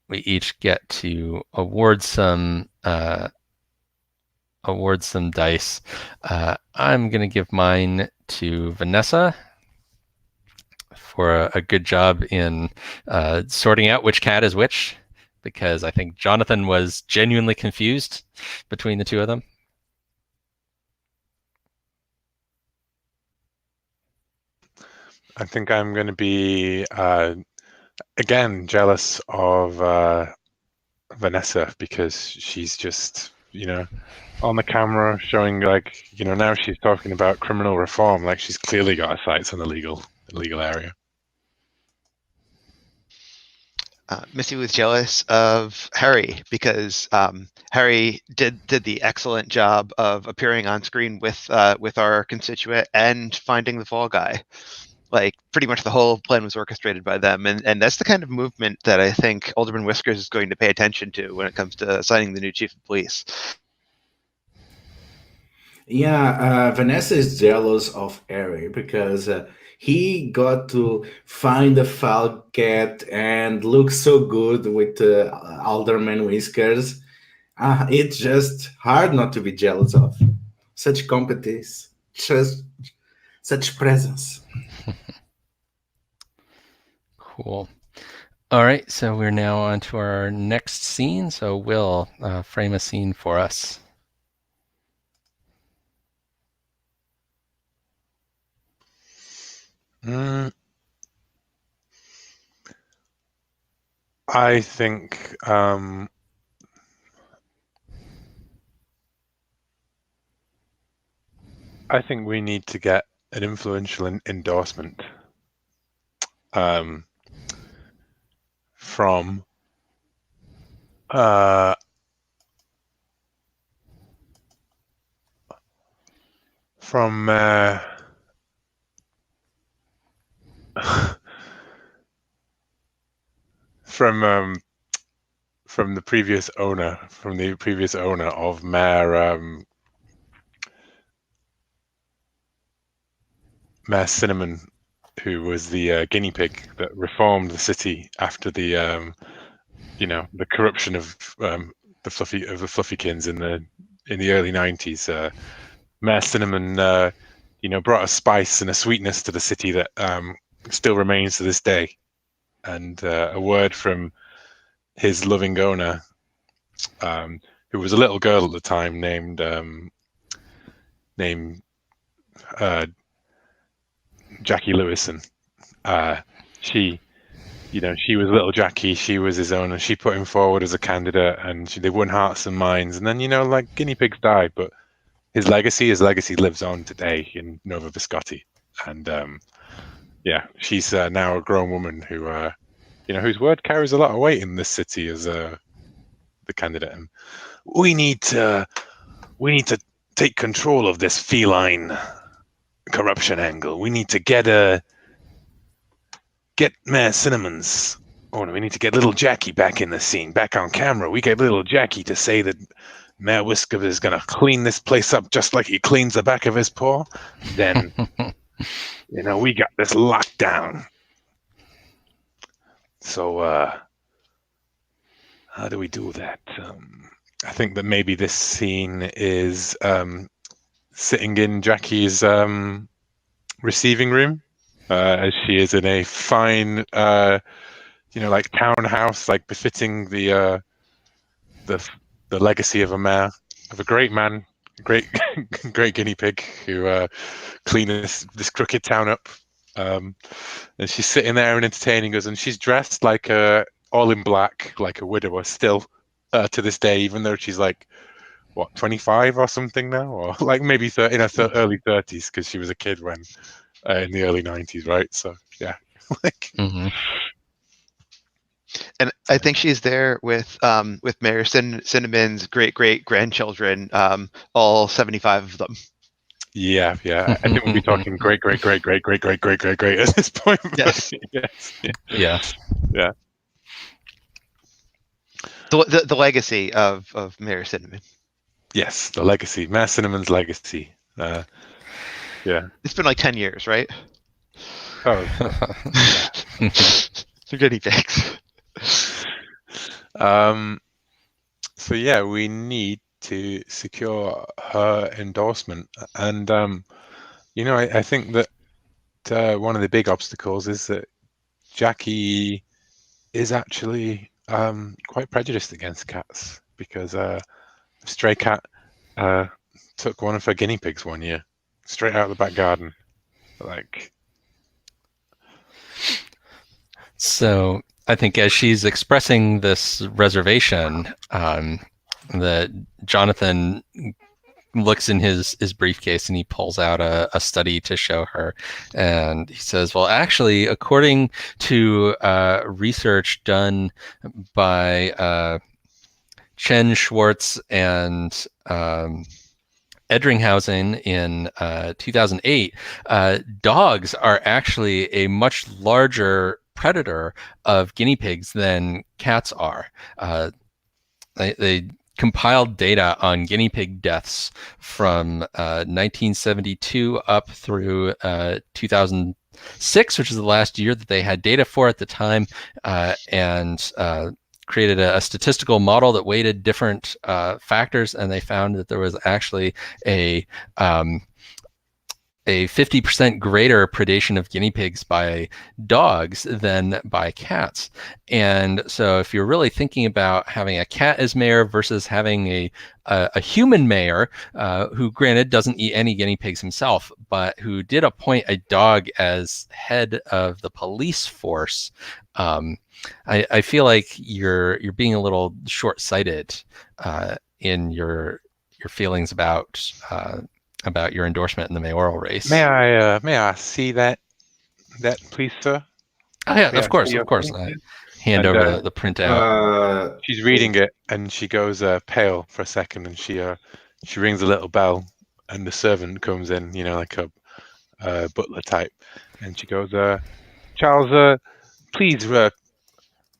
we each get to award some dice. I'm going to give mine to Vanessa for a good job in sorting out which cat is which, because I think Jonathan was genuinely confused between the two of them. I think I'm going to be, again, jealous of Vanessa, because she's just, on the camera showing, now she's talking about criminal reform, like she's clearly got her sights on the legal area. Missy was jealous of Harry because Harry did the excellent job of appearing on screen with our constituent and finding the fall guy. Like pretty much the whole plan was orchestrated by them, and that's the kind of movement that I think Alderman Whiskers is going to pay attention to when it comes to assigning the new chief of police. Yeah, Vanessa is jealous of Harry because he got to find the foul cat and look so good with Alderman Whiskers. It's just hard not to be jealous of such competence, just such presence. Cool. All right, so we're now on to our next scene. So Will, frame a scene for us. I think we need to get an influential endorsement from from the previous owner of Mayor Cinnamon, who was the guinea pig that reformed the city after the the corruption of the Fluffykins in the early 90s. Mayor Cinnamon, brought a spice and a sweetness to the city that still remains to this day. And a word from his loving owner, who was a little girl at the time, named Jackie Lewison. She was little Jackie. She was his own, and she put him forward as a candidate, and they won hearts and minds. And then, like guinea pigs died, but his legacy lives on today in Nova Biscotti. And she's now a grown woman who, whose word carries a lot of weight in this city as the candidate. And we need to take control of this feline corruption angle. We need to get Mayor Cinnamon's. Oh no, we need to get little Jackie back in the scene, back on camera. We get little Jackie to say that Mayor Whisker is going to clean this place up just like he cleans the back of his paw. Then, we got this locked down. So, how do we do that? I think that maybe this scene is sitting in Jackie's receiving room, as she is in a fine, like townhouse, like befitting the legacy of a mayor, of a great man, great guinea pig who cleaned this crooked town up. And she's sitting there and entertaining us, and she's dressed like all in black, like a widower still to this day, even though she's like, 25 or something now, or like maybe in her early 30s, because she was a kid when in the early 90s, right? So yeah, like. Mm-hmm. And I think she's there with Mayor Cinnamon's great grandchildren, all 75 of them. Yeah. I think we'll be talking great at this point. Yes. Yes. Yeah. The legacy of Mayor Cinnamon. Yes, the legacy, Mayor Cinnamon's legacy. Yeah. It's been like 10 years, right? Oh. They're guinea pigs. So yeah, we need to secure her endorsement, and I think that one of the big obstacles is that Jackie is actually quite prejudiced against cats, because a stray cat took one of her guinea pigs one year straight out of the back garden. So I think as she's expressing this reservation, that Jonathan looks in his briefcase and he pulls out a study to show her, and he says, well, actually, according to research done by Chen Schwartz and Edringhausen in 2008, dogs are actually a much larger predator of guinea pigs than cats are. They compiled data on guinea pig deaths from 1972 up through 2006, which is the last year that they had data for at the time, and created a statistical model that weighted different factors, and they found that there was actually a 50% greater predation of guinea pigs by dogs than by cats. And so if you're really thinking about having a cat as mayor versus having a human mayor, who granted doesn't eat any guinea pigs himself, but who did appoint a dog as head of the police force, I feel like you're being a little short-sighted in your feelings about your endorsement in the mayoral race. May I see that please, sir? Oh yeah, of course. I hand over the printout. She's reading it, and she goes pale for a second, and she rings a little bell, and the servant comes in, like a butler type, and she goes, Charles, please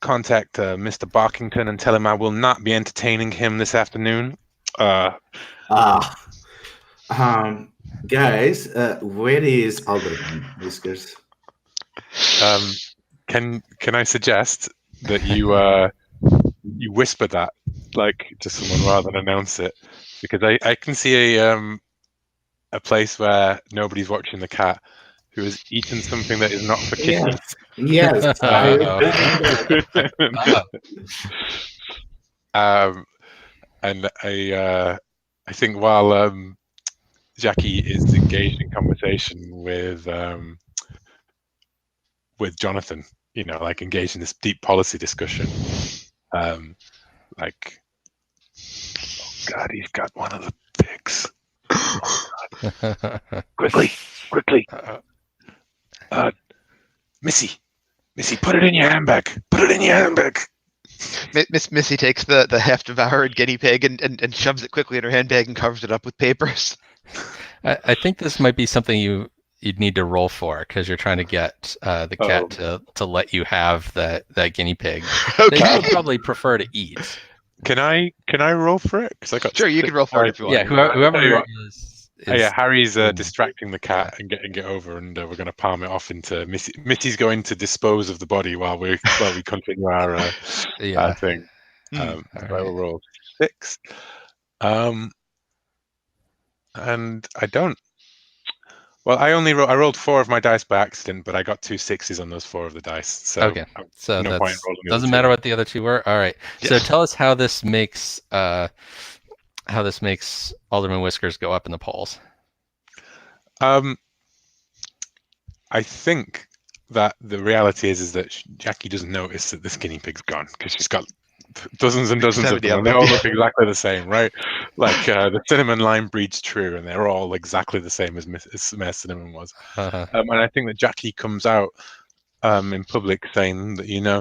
contact Mr. Barkington and tell him I will not be entertaining him this afternoon. Guys, where is Alderman Whiskers? Can I suggest that you you whisper that like to someone rather than announce it, because I can see a place where nobody's watching the cat who has eaten something that is not for Kitty. Yes, I recommend that. And I think while Jackie is engaged in conversation with Jonathan, like engaged in this deep policy discussion, like, oh God, he's got one of the pigs. Oh God. Quickly, Missy, put it in your handbag. Put it in your handbag. Missy takes the half-devoured guinea pig and shoves it quickly in her handbag and covers it up with papers. I think this might be something you'd need to roll for, because you're trying to get the cat to let you have that guinea pig. Okay. They would probably prefer to eat. Can I roll for it? Because I got sure. You can roll for it if you want. Yeah, whoever is yeah, Harry's distracting the cat and getting it over, and we're going to palm it off into Missy. Missy's going to dispose of the body while we continue our thing. So I will roll 6, and I don't. Well, I rolled 4 of my dice by accident, but I got 2 6s on those 4 of the dice. So okay, so no point in rolling the doesn't other matter 2. what the other 2 were. All right. Yeah. So tell us how this makes Alderman Whiskers go up in the polls. I think that the reality is that Jackie doesn't notice that this guinea pig's gone, because she's got dozens and dozens of them, and they all look exactly the same, right? Like the cinnamon lime breeds true, and they're all exactly the same as Mayor Cinnamon was. And I think that Jackie comes out in public saying that,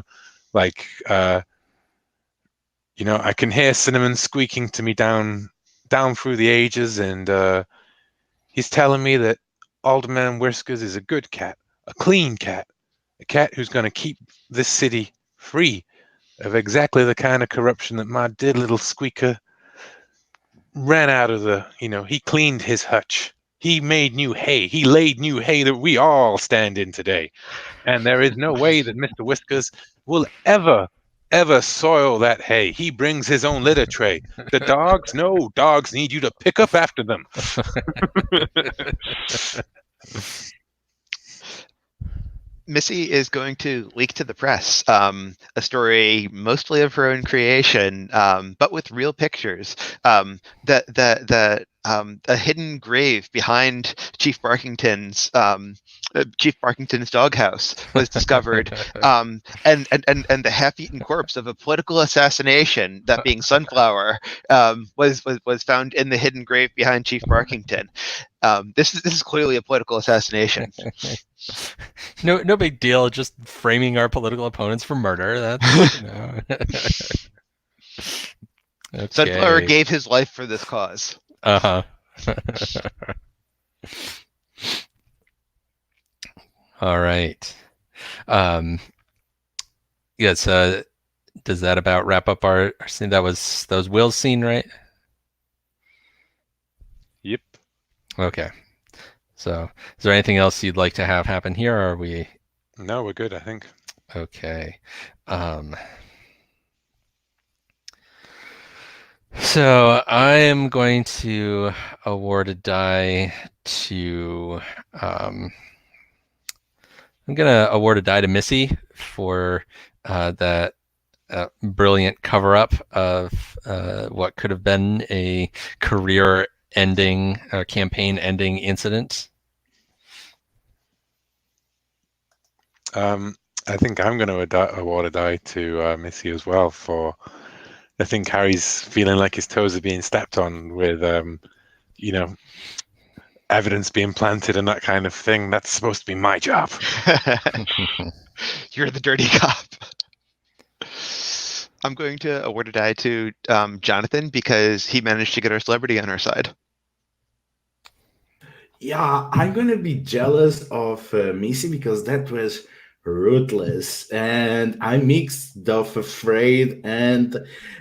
I can hear Cinnamon squeaking to me down through the ages, and he's telling me that Alderman Whiskers is a good cat, a clean cat, a cat who's going to keep this city free of exactly the kind of corruption that my dear little squeaker ran out of he cleaned his hutch. He made new hay. He laid new hay that we all stand in today. And there is no way that Mr. Whiskers will ever soil that hay. He brings his own litter tray. The dogs, no, dogs need you to pick up after them. Missy is going to leak to the press a story mostly of her own creation, but with real pictures. A hidden grave behind Chief Barkington's doghouse was discovered, and the half-eaten corpse of a political assassination, that being Sunflower, was found in the hidden grave behind Chief Barkington. This is clearly a political assassination. No big deal. Just framing our political opponents for murder. That's Okay. Sunflower gave his life for this cause. All right. Yes. Does that about wrap up our scene? That was Will's scene, right? Yep. Okay. So, is there anything else you'd like to have happen here, or are we? No, we're good, I think. Okay. So I am going to award a die to. I'm gonna award a die to Missy for that brilliant cover-up of what could have been a career-ending, campaign-ending incident. I think I'm going to award a die to Missy as well for. I think Harry's feeling like his toes are being stepped on with, evidence being planted and that kind of thing. That's supposed to be my job. You're the dirty cop. I'm going to award a die to Jonathan because he managed to get our celebrity on our side. Yeah, I'm going to be jealous of Missy because that was ruthless, and I mixed of afraid and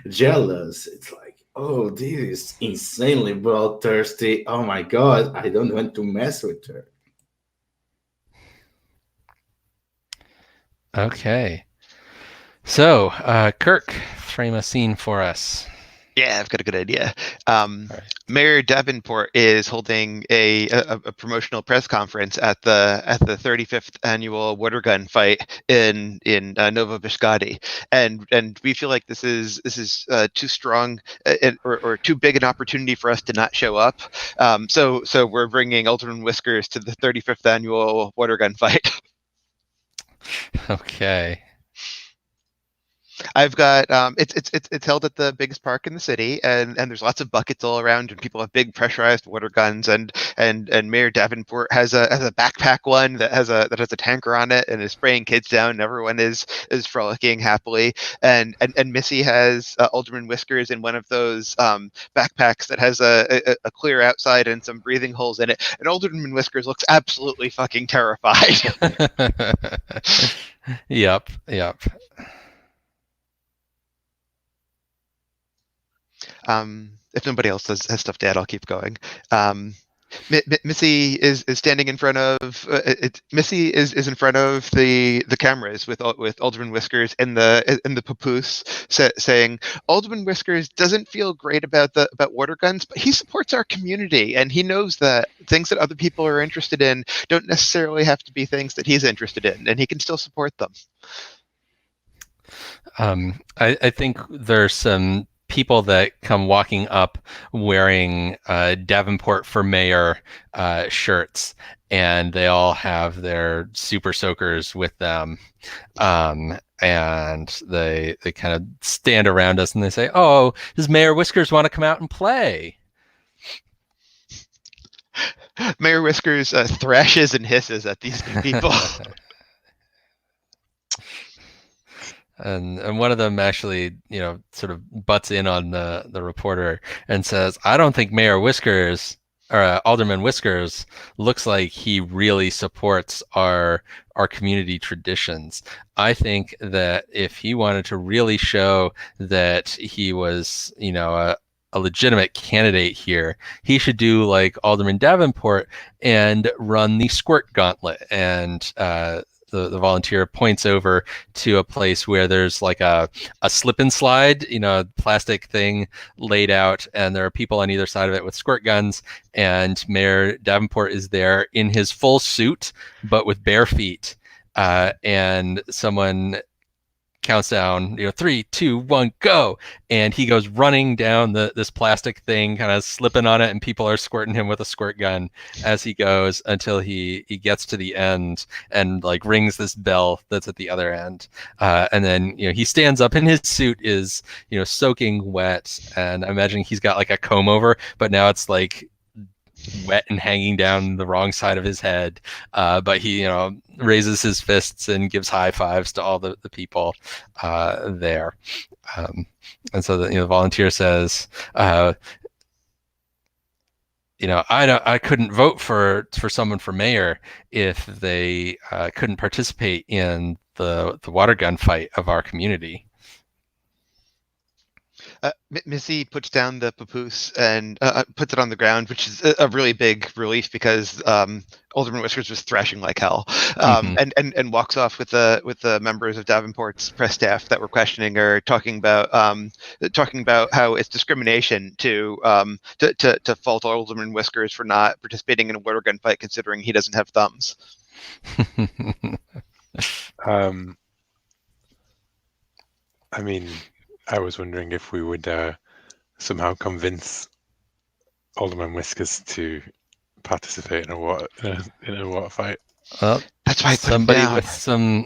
jealous. It's like, oh, this is insanely bloodthirsty. Oh my god, I don't want to mess with her. Okay. So, Kirk, frame a scene for us? Yeah, I've got a good idea. Right. Mayor Davenport is holding a promotional press conference at the 35th annual water gun fight in Nova Biscotti, and we feel like this is too strong or too big an opportunity for us to not show up. So we're bringing Alderman Whiskers to the 35th annual water gun fight. Okay. I've got it's held at the biggest park in the city, and there's lots of buckets all around, and people have big pressurized water guns, and Mayor Davenport has a backpack one that has a tanker on it and is spraying kids down, and everyone is frolicking happily, and Missy has Alderman Whiskers in one of those backpacks that has a clear outside and some breathing holes in it, and Alderman Whiskers looks absolutely fucking terrified. Yep. If nobody else has stuff to add, I'll keep going. Missy is standing in front of Missy is in front of the cameras with Alderman Whiskers in the papoose saying Alderman Whiskers doesn't feel great about water guns, but he supports our community, and he knows that things that other people are interested in don't necessarily have to be things that he's interested in, and he can still support them. I think there's some people that come walking up wearing Davenport for Mayor shirts, and they all have their super soakers with them, and they kind of stand around us and they say, "Oh, does Mayor Whiskers want to come out and play?" Mayor Whiskers thrashes and hisses at these people. And one of them actually, sort of butts in on the reporter and says, "I don't think Mayor Whiskers or Alderman Whiskers looks like he really supports our community traditions. I think that if he wanted to really show that he was, a legitimate candidate here, he should do like Alderman Davenport and run the squirt gauntlet." And the volunteer points over to a place where there's like a slip and slide, plastic thing laid out, and there are people on either side of it with squirt guns, and Mayor Davenport is there in his full suit but with bare feet, and someone counts down, 3, 2, 1, go, and he goes running down this plastic thing, kind of slipping on it, and people are squirting him with a squirt gun as he goes until he gets to the end and like rings this bell that's at the other end, and then he stands up, and his suit is soaking wet, and I'm imagining he's got like a comb over, but now it's like wet and hanging down the wrong side of his head, but he raises his fists and gives high fives to all the people there, and so the volunteer says, I couldn't vote for someone for mayor if they couldn't participate in the water gun fight of our community. Missy puts down the papoose and puts it on the ground, which is a really big relief because Alderman Whiskers was thrashing like hell, and walks off with the members of Davenport's press staff that were questioning her, talking about how it's discrimination to fault Alderman Whiskers for not participating in a water gun fight, considering he doesn't have thumbs. I mean, I was wondering if we would somehow convince Alderman Whiskers to participate in a water fight. Well, that's why somebody with some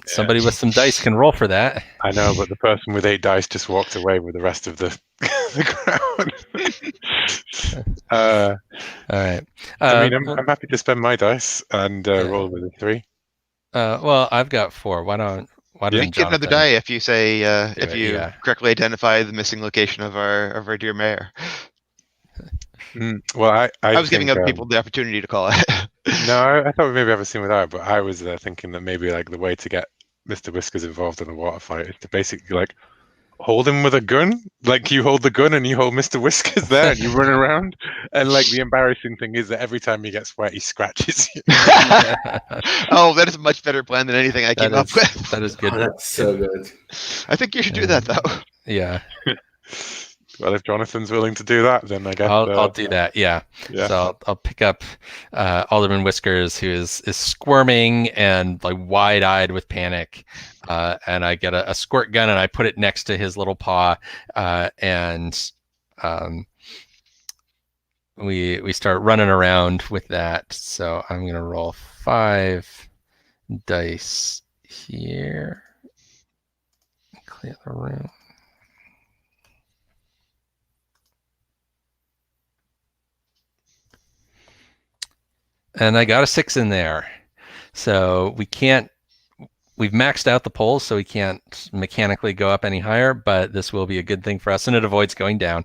dice can roll for that. I know, but the person with 8 dice just walked away with the rest of the crowd. All right. I mean, I'm happy to spend my dice and roll with a 3. Well, I've got 4. Why don't you get another die if you say correctly identify the missing location of our dear mayor. Well, I was giving other people the opportunity to call it. No, I thought we maybe have a scene without, but I was thinking that maybe like the way to get Mr. Whiskers involved in a water fight is to basically like hold him with a gun. Like you hold the gun and you hold Mr. Whiskers there and you run around. And like the embarrassing thing is that every time he gets wet, he scratches you. Oh, that is a much better plan than anything I came up with. That is good. Oh, that's so good. I think you should do that though. Yeah. Well, if Jonathan's willing to do that, then I guess I'll do that. Yeah. Yeah. So I'll pick up Alderman Whiskers, who is squirming and like wide-eyed with panic, and I get a squirt gun and I put it next to his little paw, and we start running around with that. So I'm gonna roll 5 dice here. Clear the room. And I got a 6 in there. So we've maxed out the poles, so we can't mechanically go up any higher, but this will be a good thing for us, and it avoids going down.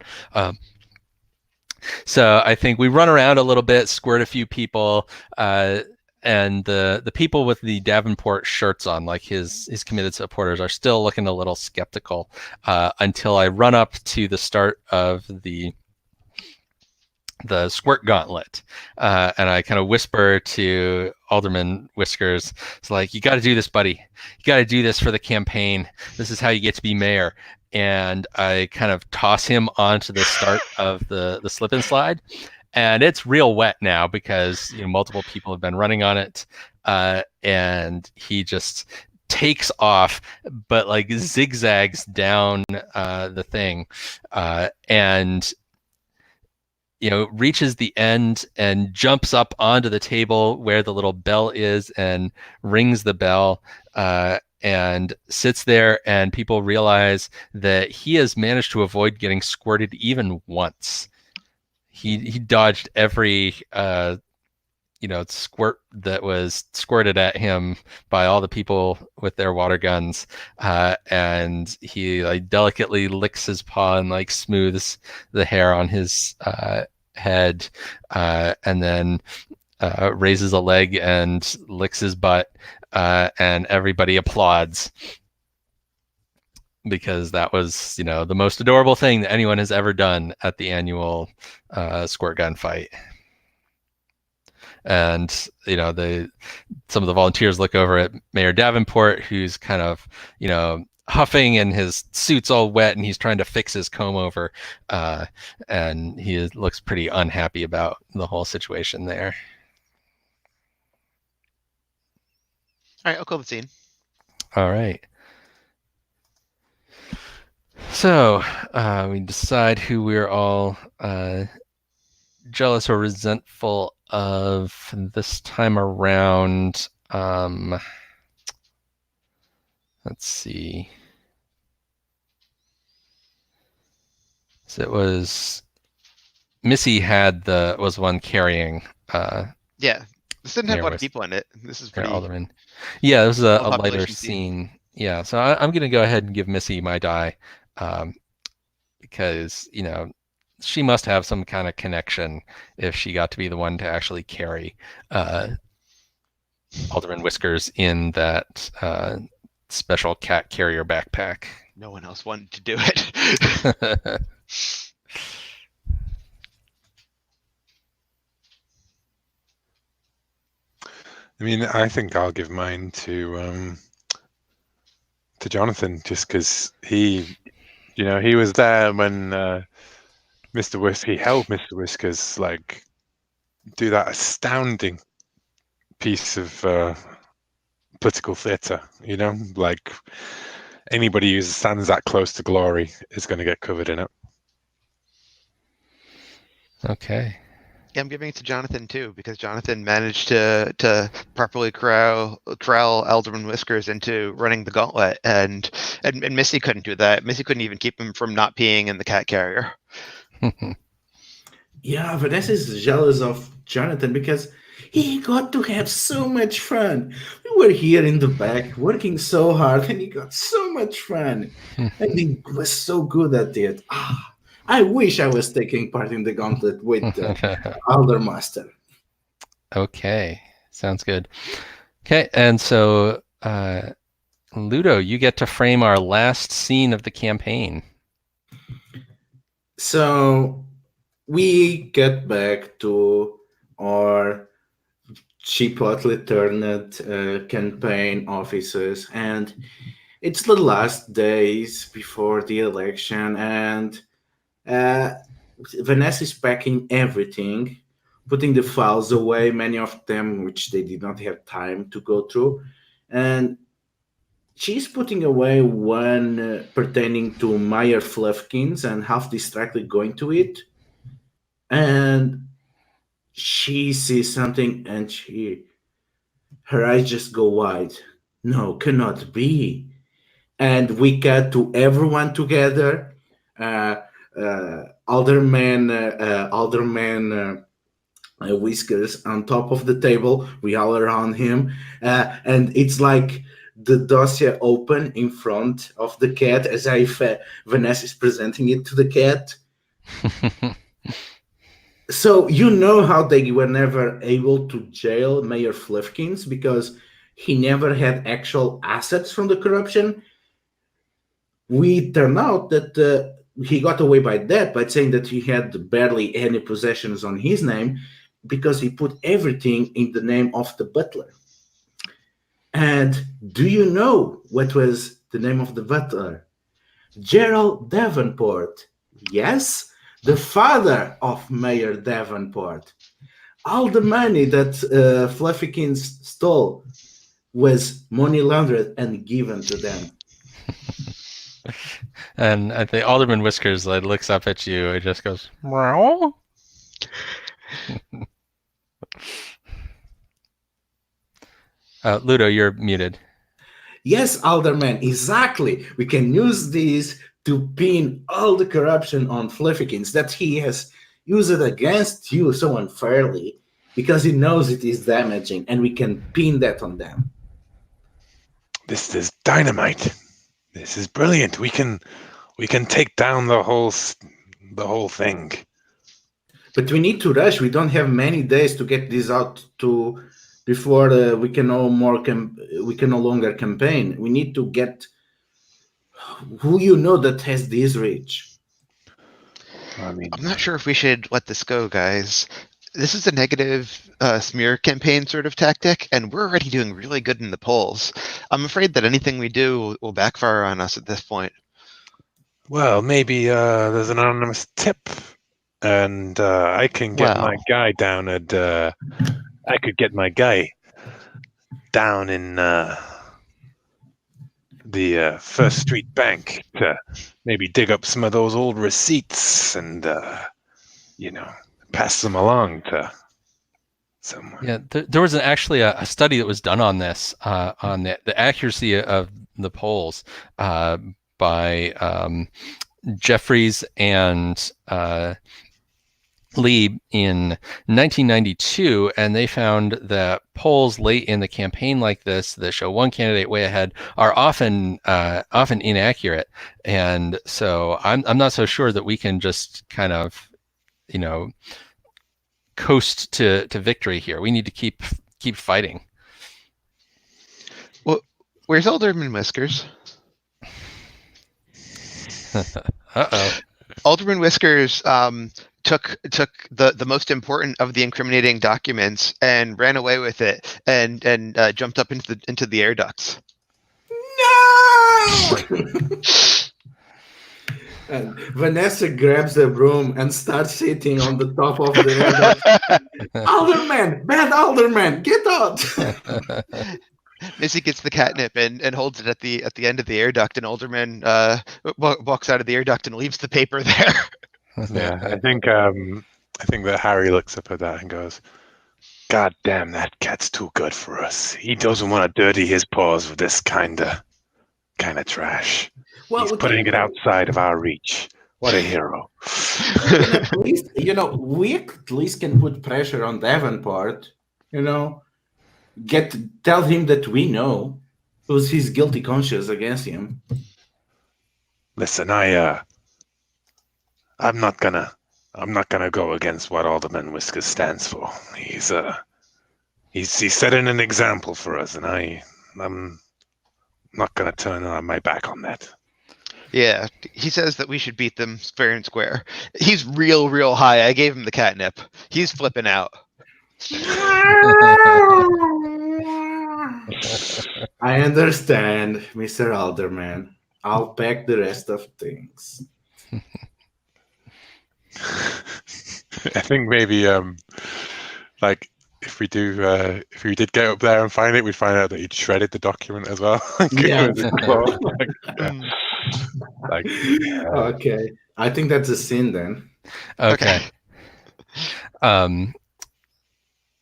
So I think we run around a little bit, squirt a few people, and the people with the Davenport shirts on, like his committed supporters, are still looking a little skeptical until I run up to the start of the squirt gauntlet, and I kind of whisper to Alderman Whiskers, it's like, you got to do this, buddy. You got to do this for the campaign. This is how you get to be mayor. And I kind of toss him onto the start of the slip and slide, and it's real wet now because multiple people have been running on it, and he just takes off, but like zigzags down the thing, and reaches the end and jumps up onto the table where the little bell is and rings the bell, and sits there, and people realize that he has managed to avoid getting squirted even once. He dodged every squirt that was squirted at him by all the people with their water guns, and he like delicately licks his paw and like smooths the hair on his head, and then raises a leg and licks his butt, and everybody applauds because that was the most adorable thing that anyone has ever done at the annual squirt gun fight. And some of the volunteers look over at Mayor Davenport, who's kind of huffing and his suit's all wet, and he's trying to fix his comb over, and he looks pretty unhappy about the whole situation there. All right, I'll call the scene. All right. So we decide who we're all jealous or resentful of this time around. Let's see. So it was Missy was one carrying. Yeah, this didn't have a lot of people in it. This is pretty. Alderman. Yeah, this is a lighter population scene. Yeah, so I'm gonna go ahead and give Missy my die, because she must have some kind of connection if she got to be the one to actually carry Alderman Whiskers in that special cat carrier backpack. No one else wanted to do it. I mean, I think I'll give mine to Jonathan, just because he was there when he helped Mr. Whiskers like do that astounding piece of political theatre. Like anybody who stands that close to glory is going to get covered in it. Okay. Yeah, I'm giving it to Jonathan too, because Jonathan managed to properly corral Alderman Whiskers into running the gauntlet, and Missy couldn't do that. Missy couldn't even keep him from not peeing in the cat carrier. Yeah, Vanessa is jealous of Jonathan because he got to have so much fun. We were here in the back working so hard, and he got so much fun. And he was so good at it. I wish I was taking part in the gauntlet with Aldermaster. Okay, sounds good. Okay, and so Ludo, you get to frame our last scene of the campaign. So we get back to our chipotle turned campaign offices, and It's the last days before the election, and uh, Vanessa is packing everything, putting the files away, many of them which they did not have time to go through, and she's putting away one pertaining to Meyer Fluffkins and half distracted going to it, and she sees something and her eyes just go wide. No, cannot be. And we cut to everyone together. Uh, Alderman Whiskers on top of the table. We all around him, and it's like the dossier open in front of the cat, as if Vanessa is presenting it to the cat. So you know how they were never able to jail Mayor Fluffkins because he never had actual assets from the corruption. We turn out that he got away by that by saying that he had barely any possessions on his name because he put everything in the name of the butler. And do you know what was the name of the butler? Gerald Davenport. Yes, the father of Mayor Davenport. All the money that Fluffykins stole was money laundered and given to them. And I think Alderman Whiskers looks up at you and just goes, Well, Ludo, you're muted. Yes, Alderman, exactly. We can use these to pin all the corruption on Fluffykins that he has used it against you so unfairly because he knows it is damaging, and we can pin that on them. This is dynamite. This is brilliant. We can take down the whole thing. But we need to rush. We don't have many days to get this out to before we can no longer campaign. We need to get who you know that has this reach. I mean, I'm not sure if we should let this go, guys. This is a negative smear campaign sort of tactic, and we're already doing really good in the polls. I'm afraid that anything we do will backfire on us at this point. Well, maybe there's an anonymous tip, and I can get my guy down at. I could get my guy down in the First Street Bank to maybe dig up some of those old receipts and pass them along to someone. Yeah, there was actually a study that was done on this, on the accuracy of the polls by Jeffries and Lee in 1992, and they found that polls late in the campaign like this that show one candidate way ahead are often inaccurate. And so I'm not so sure that we can just kind of, coast to victory here. We need to keep fighting. Well, where's Alderman Whiskers? Uh-oh. Alderman Whiskers took the most important of the incriminating documents and ran away with it and jumped up into the air ducts. No! And Vanessa grabs the broom and starts sitting on the top of the air duct. Alderman! Bad Alderman! Get out! Missy gets the catnip and holds it at the end of the air duct, and Alderman walks out of the air duct and leaves the paper there. Yeah, I think that Harry looks up at that and goes, "God damn, that cat's too good for us. He doesn't want to dirty his paws with this kind of trash. Well, he's putting it outside of our reach. What a hero!" At least, we at least can put pressure on Davenport. Tell him that we know who's his guilty conscience against him. Listen, I'm not gonna go against what Alderman Whiskers stands for. He's setting an example for us, and I'm not gonna turn my back on that. Yeah, he says that we should beat them fair and square. He's real high. I gave him the catnip. He's flipping out. I understand, Mr. Alderman. I'll pack the rest of things. I think maybe like if we did get up there and find it, we'd find out that he'd shredded the document as well. Yeah. Okay. I think that's a sin then. Okay.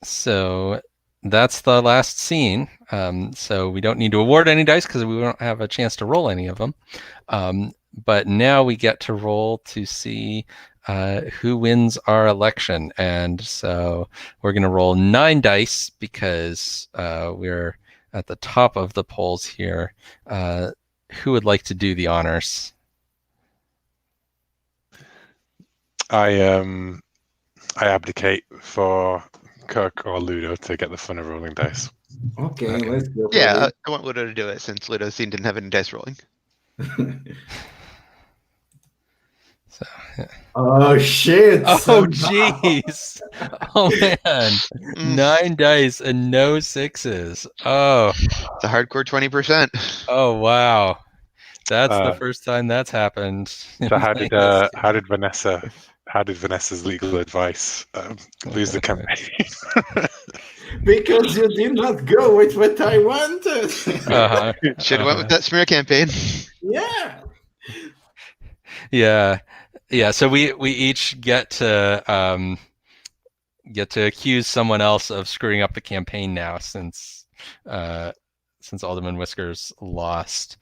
So that's the last scene. So we don't need to award any dice because we don't have a chance to roll any of them. But now we get to roll to see who wins our election. And so we're going to roll 9 dice because we're at the top of the polls here. Who would like to do the honors? I abdicate for Kirk or Ludo to get the fun of rolling dice. Okay, let's go. Yeah, I want Ludo to do it since Ludo's scene didn't have any dice rolling. So, oh shit! Oh jeez! Oh man! 9 dice and no 6s. Oh, it's a hardcore 20%. Oh wow! That's the first time that's happened. So how did Vanessa's legal advice lose the campaign? Because you did not go with what I wanted. Should have went with that smear campaign. Yeah. Yeah. So we each get to accuse someone else of screwing up the campaign now, since Alderman Whiskers lost.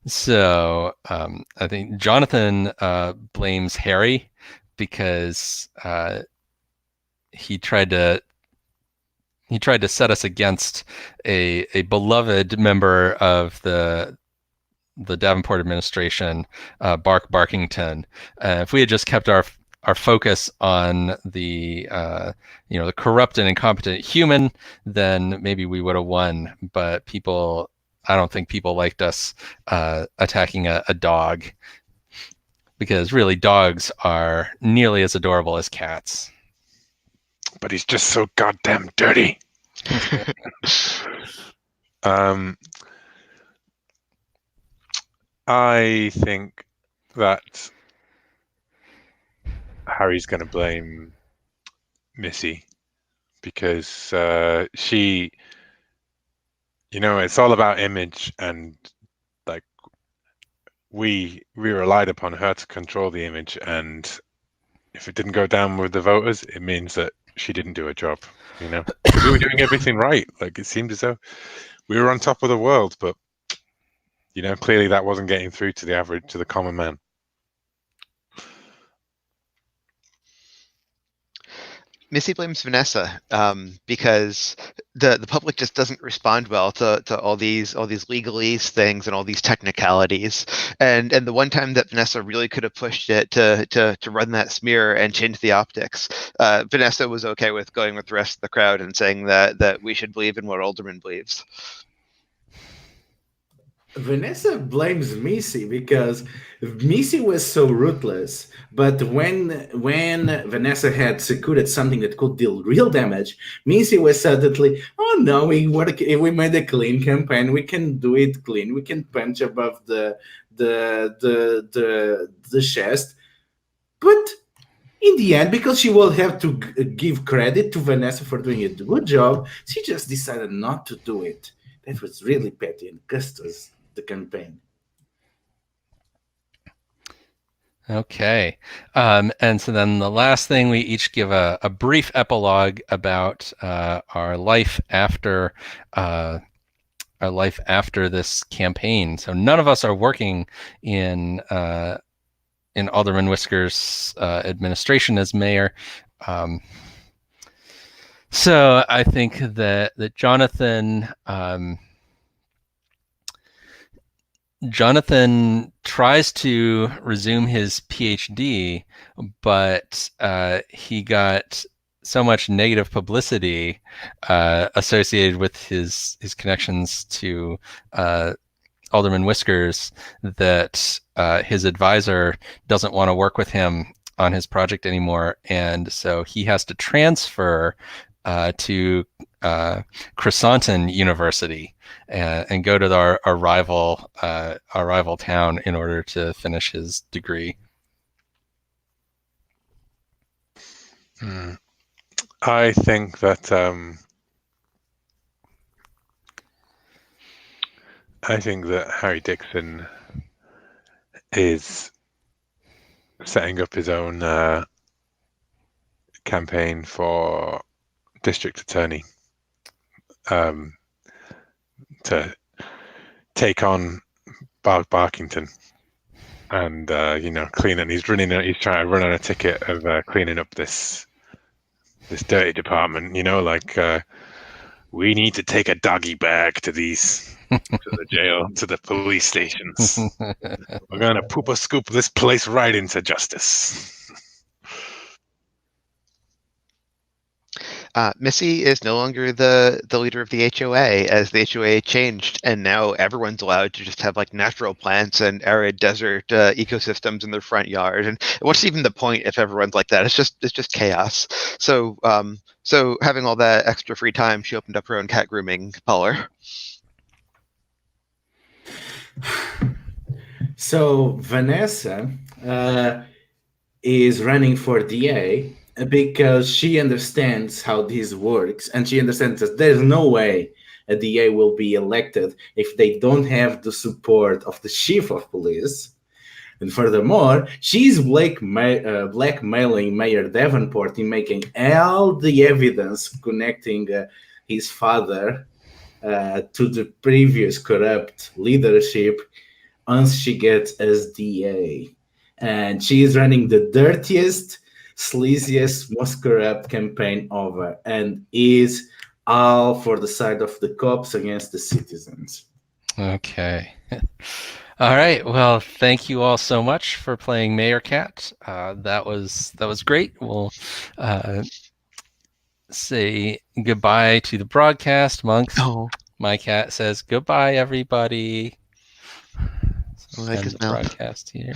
So I think Jonathan blames Harry because he tried to set us against a beloved member of the Davenport administration, Bark Barkington. If we had just kept our focus on the the corrupt and incompetent human, then maybe we would have won. But I don't think people liked us attacking a dog, because really dogs are nearly as adorable as cats. But he's just so goddamn dirty. I think that Harry's going to blame Missy because she, it's all about image, and like we relied upon her to control the image, and if it didn't go down with the voters, it means that she didn't do her job. We were doing everything right. Like, it seemed as though we were on top of the world, but clearly that wasn't getting through to the common man. Missy blames Vanessa because the public just doesn't respond well to all these legalese things and all these technicalities. And the one time that Vanessa really could have pushed it to run that smear and change the optics, Vanessa was okay with going with the rest of the crowd and saying that we should believe in what Alderman believes. Vanessa blames Missy because Missy was so ruthless. But when Vanessa had secured something that could deal real damage, Missy was suddenly, oh no, we made a clean campaign. We can do it clean. We can punch above the chest. But in the end, because she will have to give credit to Vanessa for doing a good job, she just decided not to do it. That was really petty and cost us the campaign. Okay. And so then the last thing, we each give a brief epilogue about our life after this campaign. So none of us are working in Alderman Whiskers' administration as mayor. So I think that Jonathan tries to resume his PhD, but he got so much negative publicity associated with his connections to Alderman Whiskers that his advisor doesn't want to work with him on his project anymore, and so he has to transfer to Chrysanthemum University and go to our rival town in order to finish his degree. I think that Harry Dixon is setting up his own campaign for district attorney to take on Barkington and clean it. He's trying to run on a ticket of cleaning up this dirty department. We need to take a doggy bag to the jail, to the police stations. We're gonna scoop this place right into justice. Missy is no longer the leader of the HOA, as the HOA changed, and now everyone's allowed to just have like natural plants and arid desert ecosystems in their front yard. And what's even the point if everyone's like that? It's just chaos. So having all that extra free time, she opened up her own cat grooming parlor. So Vanessa is running for DA because she understands how this works, and she understands that there's no way a DA will be elected if they don't have the support of the chief of police. And furthermore, she's blackmailing Mayor Davenport in making all the evidence connecting his father to the previous corrupt leadership once she gets as DA. And she is running the dirtiest, sleaziest, most corrupt campaign ever, and is all for the side of the cops against the citizens. Okay. All right. Well, thank you all so much for playing Mayor Cat. That was great. We'll say goodbye to the broadcast. Monks. Oh. My cat says goodbye, everybody. Like his the mouth. broadcast here.